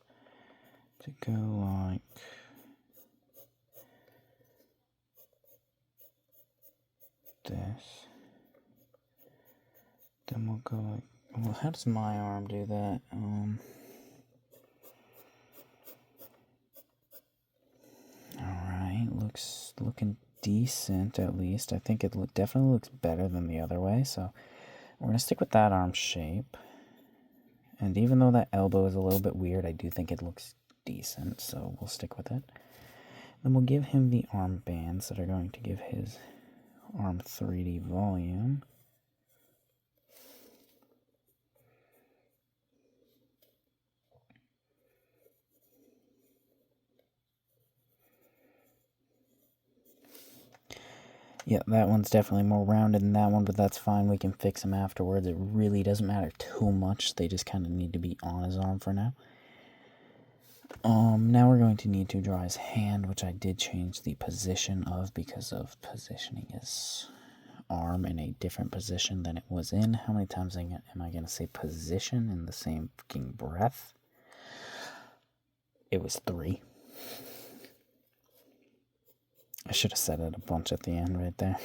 To go like this. Then we'll go like, well, how does my arm do that? Alright, looking decent at least. I think it definitely looks better than the other way, so we're going to stick with that arm shape. And even though that elbow is a little bit weird, I do think it looks decent, so we'll stick with it. Then we'll give him the arm bands that are going to give his arm 3D volume. Yeah, that one's definitely more rounded than that one, but that's fine. We can fix them afterwards. It really doesn't matter too much. They just kind of need to be on his arm for now. Now we're going to need to draw his hand, which I did change the position of because of positioning his arm in a different position than it was in. How many times am I going to say position in the same fucking breath? It was 3. I should have said it a bunch at the end right there.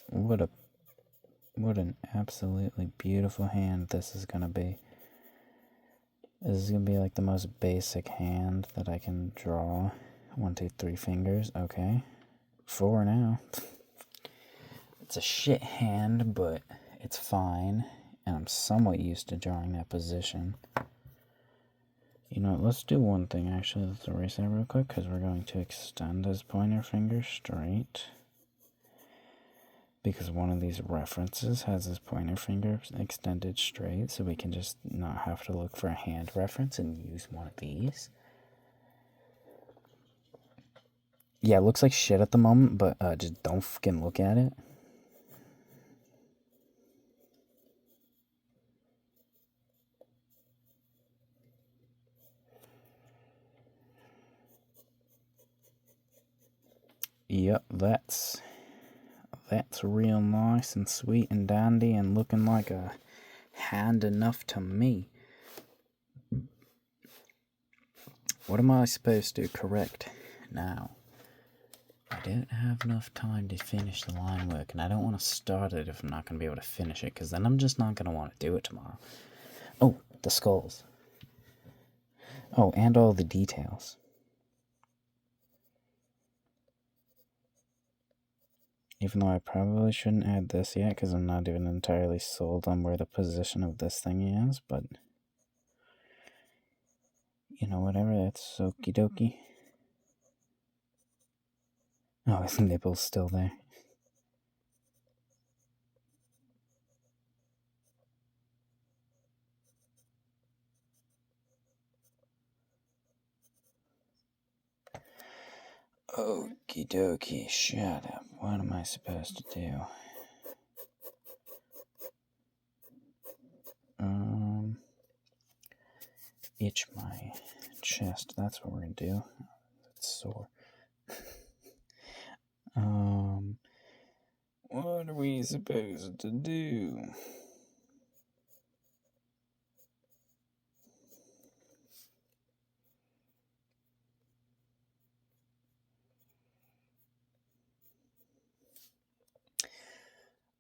What an absolutely beautiful hand this is gonna be. This is gonna be like the most basic hand that I can draw. 1, 2, 3 fingers. Okay. 4 now. It's a shit hand, but it's fine. And I'm somewhat used to drawing that position. You know what, let's do one thing actually. Let's erase that real quick because we're going to extend his pointer finger straight. Because one of these references has his pointer finger extended straight, so we can just not have to look for a hand reference and use one of these. Yeah, it looks like shit at the moment, but just don't fucking look at it. Yep, that's real nice and sweet and dandy and looking like a hand enough to me. What am I supposed to correct now? I don't have enough time to finish the line work, and I don't want to start it if I'm not going to be able to finish it, because then I'm just not going to want to do it tomorrow. Oh, the skulls. Oh, and all the details. Even though I probably shouldn't add this yet, because I'm not even entirely sold on where the position of this thing is, but you know, whatever, that's okie dokie. Oh, his nipple's still there. Okie dokie, shut up. What am I supposed to do? Itch my chest. That's what we're gonna do. It's sore. What are we supposed to do?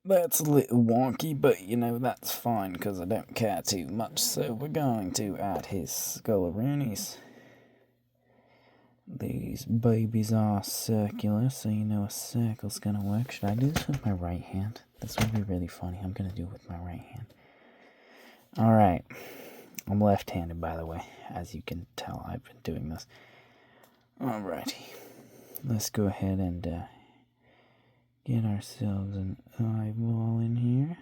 That's a little wonky, but you know, that's fine because I don't care too much. So we're going to add his skulleroonies. These babies are circular, so you know a circle's gonna work. Should I do this with my right hand? This would be really funny. I'm gonna do it with my right hand. Alright. I'm left-handed, by the way. As you can tell, I've been doing this. Alrighty. Let's go ahead and get ourselves an eyeball in here.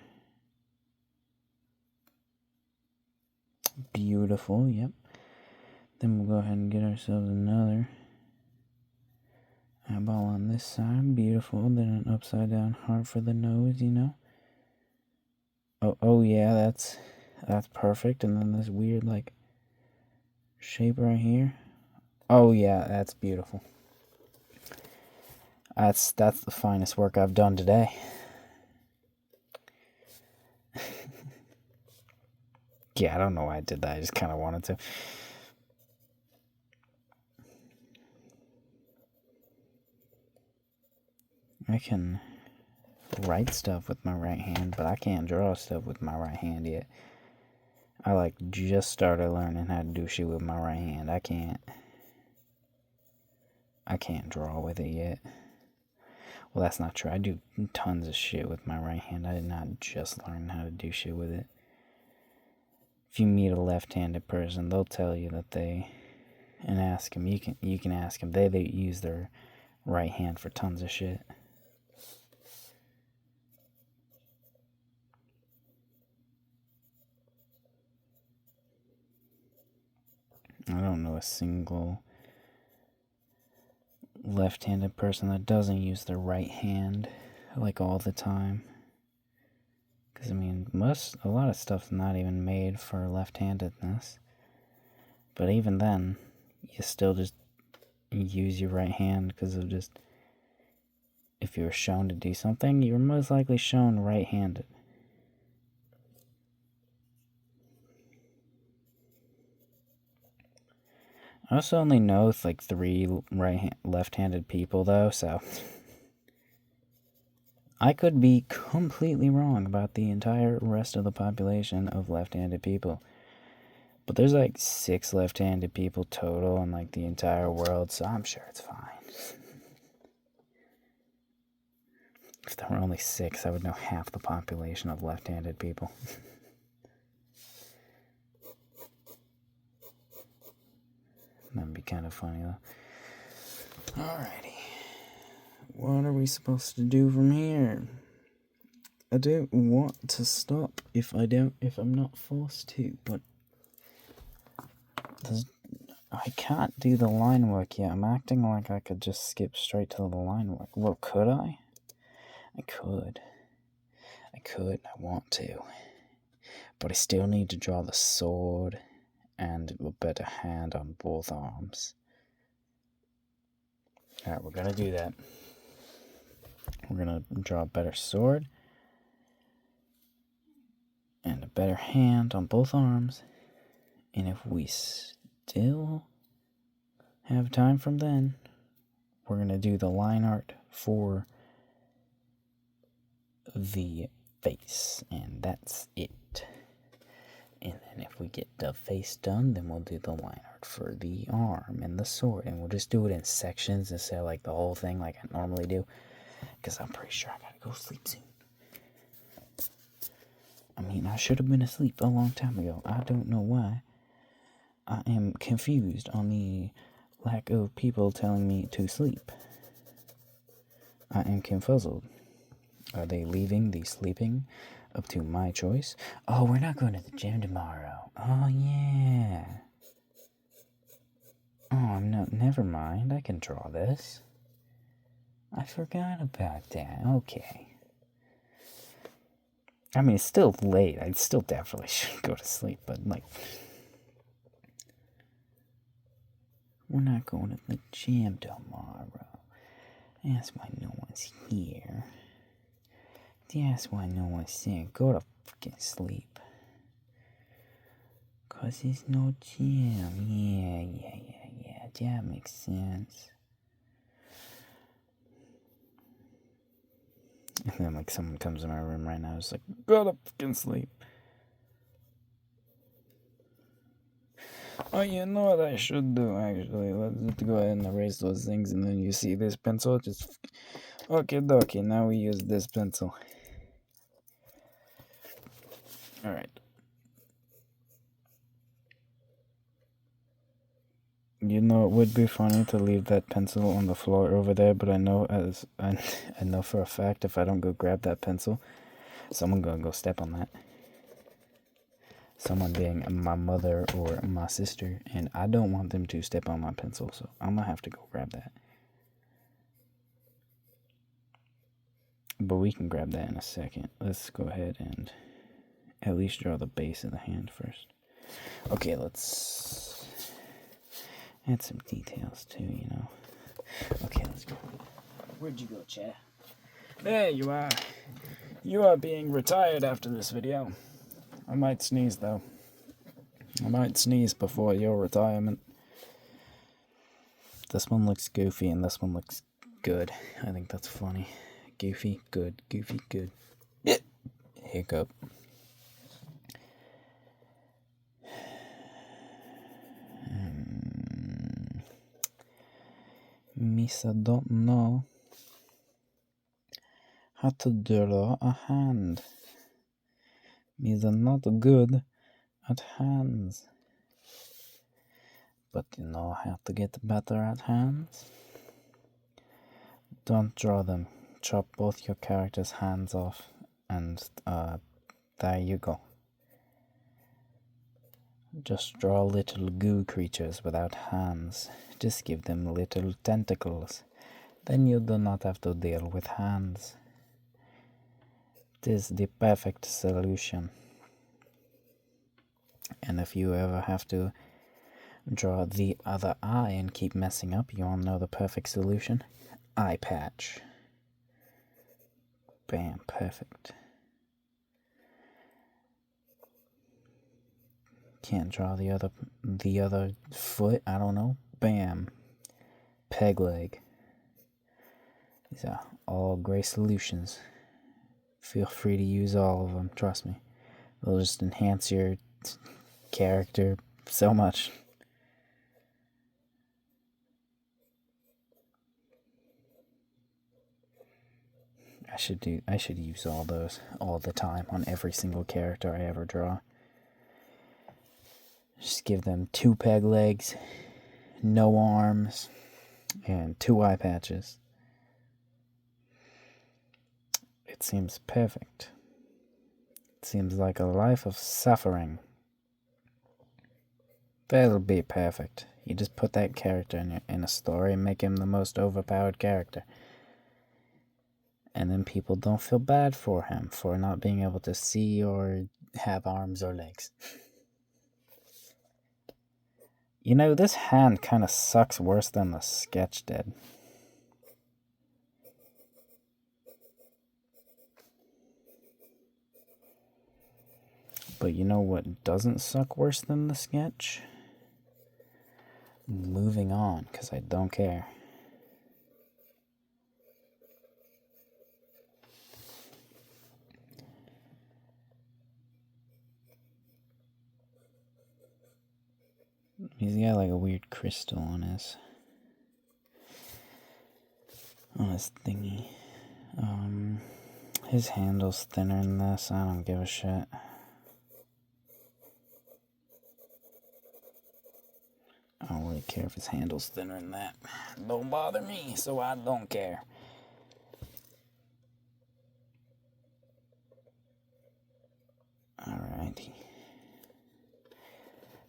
Beautiful, yep. Then we'll go ahead and get ourselves another eyeball on this side. Beautiful. Then an upside down heart for the nose, you know. Oh yeah, that's perfect. And then this weird like shape right here. Oh yeah, that's beautiful. That's the finest work I've done today. Yeah, I don't know why I did that. I just kind of wanted to. I can write stuff with my right hand, but I can't draw stuff with my right hand yet. I like just started learning how to do shit with my right hand. I can't draw with it yet. Well, that's not true. I do tons of shit with my right hand. I did not just learn how to do shit with it. If you meet a left-handed person, they'll tell you that and ask them. You can ask them. They use their right hand for tons of shit. I don't know a single left-handed person that doesn't use their right hand like all the time. Because I mean, a lot of stuff's not even made for left-handedness. But even then, you still just use your right hand because of just, if you were shown to do something, you were most likely shown right-handed. I also only know like 3 left-handed people though, so I could be completely wrong about the entire rest of the population of left-handed people. But there's like 6 left-handed people total in like the entire world, so I'm sure it's fine. If there were only 6, I would know half the population of left-handed people. That'd be kind of funny though. Alrighty. What are we supposed to do from here? I don't want to stop if I'm not forced to, but I can't do the line work yet. I'm acting like I could just skip straight to the line work. Well, could I? I could. I want to. But I still need to draw the sword and a better hand on both arms. Alright, we're gonna do that. We're gonna draw a better sword and a better hand on both arms. And if we still have time from then, we're gonna do the line art for the face, and that's it. And then if we get the face done, then we'll do the line art for the arm and the sword, and we'll just do it in sections instead of like the whole thing like I normally do, because I'm pretty sure I gotta go sleep soon. I mean, I should have been asleep a long time ago. I don't know why. I am confused on the lack of people telling me to sleep. I am confuzzled. Are they leaving the sleeping up to my choice? Oh, we're not going to the gym tomorrow. Oh, yeah. Oh, never mind. I can draw this. I forgot about that. Okay. I mean, it's still late. I still definitely should go to sleep, but, like, we're not going to the gym tomorrow. That's why no one's here. That's why no one's saying go to fucking sleep. 'Cause there's no gym. Yeah. That makes sense. And then, like, someone comes in my room right now, it's like, go to fucking sleep. Oh, you know what I should do, actually? Let's go ahead and erase those things, and then you see this pencil, just... Okay, dokie, now we use this pencil. Alright. You know, it would be funny to leave that pencil on the floor over there, but I know I know for a fact if I don't go grab that pencil, someone's gonna go step on that. Someone being my mother or my sister, and I don't want them to step on my pencil, so I'm gonna have to go grab that. But we can grab that in a second. Let's go ahead and at least draw the base of the hand first. Okay, let's add some details too, you know. Okay, let's go. Where'd you go, Chad? There you are. You are being retired after this video. I might sneeze, though. I might sneeze before your retirement. This one looks goofy and this one looks good. I think that's funny. Goofy, good. Goofy, good. Hiccup. Misa don't know how to draw a hand. Misa not good at hands. But you know how to get better at hands? Don't draw them. Chop both your characters' hands off, and there you go. Just draw little goo creatures without hands. Just give them little tentacles. Then you do not have to deal with hands. It is the perfect solution. And if you ever have to draw the other eye and keep messing up, you want to know the perfect solution? Eye patch. Bam, perfect. Can't draw the other foot, I don't know. Bam. Peg leg. These are all great solutions. Feel free to use all of them, trust me. They'll just enhance your character so much. I should use all those all the time on every single character I ever draw. Just give them 2 peg legs, no arms, and 2 eye patches. It seems perfect. It seems like a life of suffering. That'll be perfect. You just put that character in a story and make him the most overpowered character. And then people don't feel bad for him for not being able to see or have arms or legs. You know, this hand kind of sucks worse than the sketch did. But you know what doesn't suck worse than the sketch? Moving on, because I don't care. He's got like a weird crystal on his thingy. His handle's thinner than this. I don't give a shit. I don't really care if his handle's thinner than that. Don't bother me, so I don't care. Alrighty.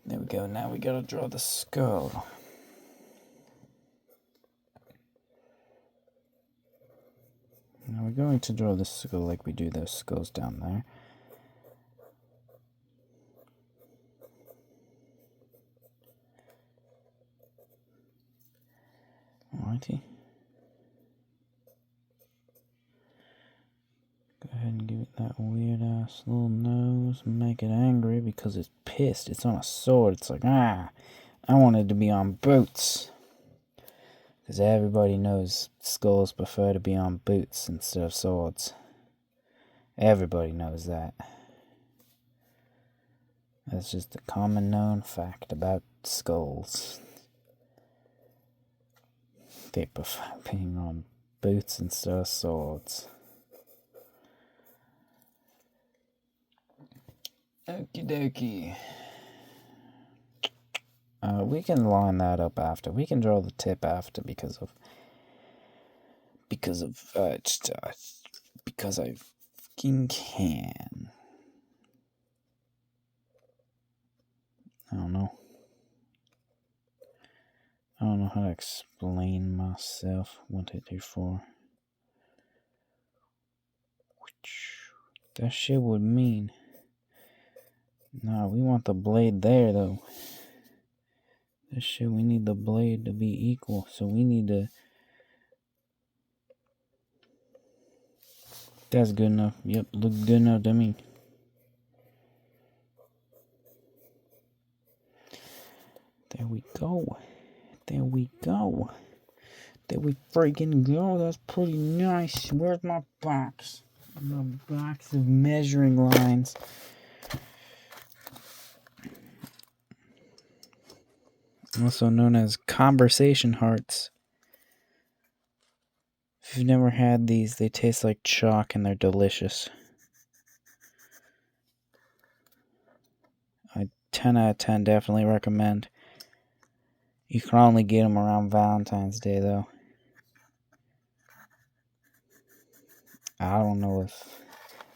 There we go. Now we gotta draw the skull. Now we're going to draw the skull like we do those skulls down there. Alrighty. Go ahead and give it that weird ass little nose. Make it angry because it's pissed. It's on a sword. It's like, I wanted to be on boots. Because everybody knows skulls prefer to be on boots instead of swords. Everybody knows that. That's just a common known fact about skulls. They prefer being on boots instead of swords. Okie dokie. We can line that up after. We can draw the tip after because I fucking can. I don't know. I don't know how to explain myself. 1, 2, 3, 4. That shit would mean. Nah, we want the blade there though. That shit, we need the blade to be equal. So we need to. That's good enough. Yep, look good enough to me. There we go. There we go. There we freaking go. That's pretty nice. Where's my box? My box of measuring lines. Also known as conversation hearts. If you've never had these, they taste like chalk and they're delicious. 10 out of 10 definitely recommend. You can only get them around Valentine's Day though. I don't know if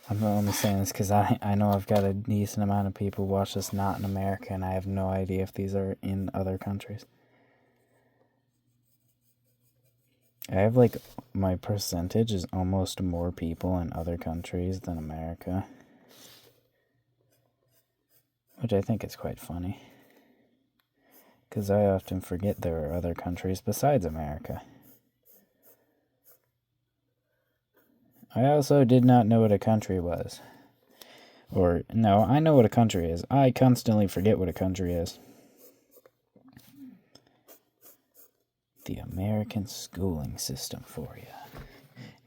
I'm only saying this because I know I've got a decent amount of people who watch this not in America, and I have no idea if these are in other countries. I have like, my percentage is almost more people in other countries than America. Which I think is quite funny. Because I often forget there are other countries besides America. I also did not know what a country was. Or, no, I know what a country is. I constantly forget what a country is. The American schooling system for you.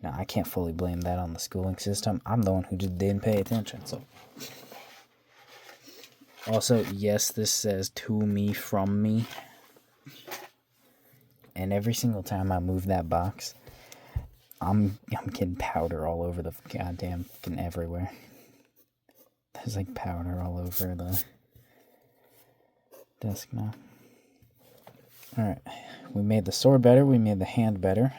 Now, I can't fully blame that on the schooling system. I'm the one who just didn't pay attention, so. Also, yes, this says to me, from me. And every single time I move that box, I'm getting powder all over the goddamn fucking everywhere. There's like powder all over the desk now. Alright, we made the sword better, we made the hand better.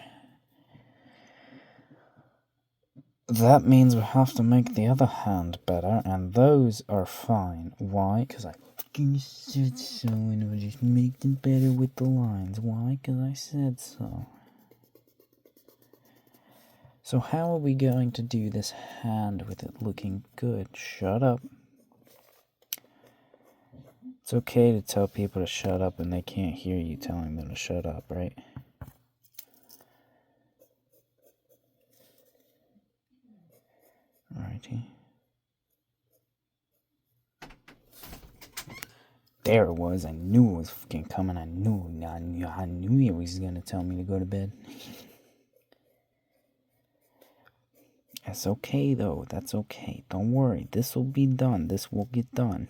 That means we have to make the other hand better, and those are fine. Why? Because I fucking said so, and I'll just make them better with the lines. Why? Because I said so. So how are we going to do this hand with it looking good? Shut up. It's okay to tell people to shut up and they can't hear you telling them to shut up, right? Alrighty. There it was. I knew it was fucking coming. I knew he was gonna tell me to go to bed. That's okay though. That's okay. Don't worry. This will be done. This will get done.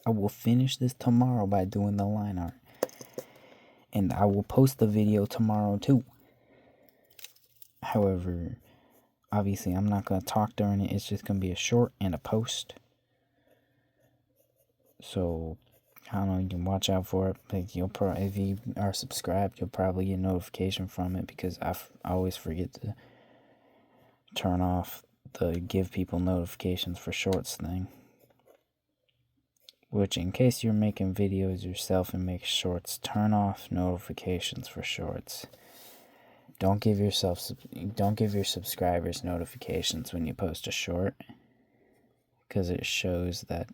I will finish this tomorrow by doing the line art. And I will post the video tomorrow too. However, obviously I'm not going to talk during it. It's just going to be a short and a post. So, I don't know, you can watch out for it. Like, if you are subscribed, you'll probably get a notification from it, because I always forget to turn off the give people notifications for shorts thing. Which, in case you're making videos yourself and make shorts, turn off notifications for shorts. Don't give your subscribers notifications when you post a short, because it shows that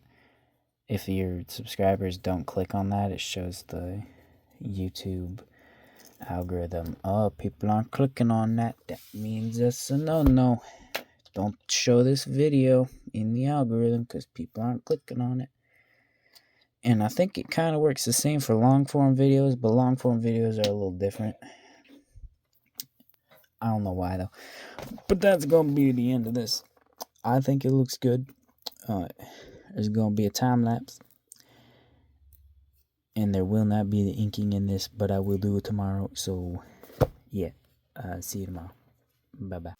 if your subscribers don't click on that, it shows the YouTube algorithm, oh, people aren't clicking on that. That means it's a no. Don't show this video in the algorithm because people aren't clicking on it. And I think it kind of works the same for long form videos, but long form videos are a little different. I don't know why though. But that's going to be the end of this. I think it looks good. There's going to be a time lapse. And there will not be the inking in this, but I will do it tomorrow. So, yeah. See you tomorrow. Bye-bye.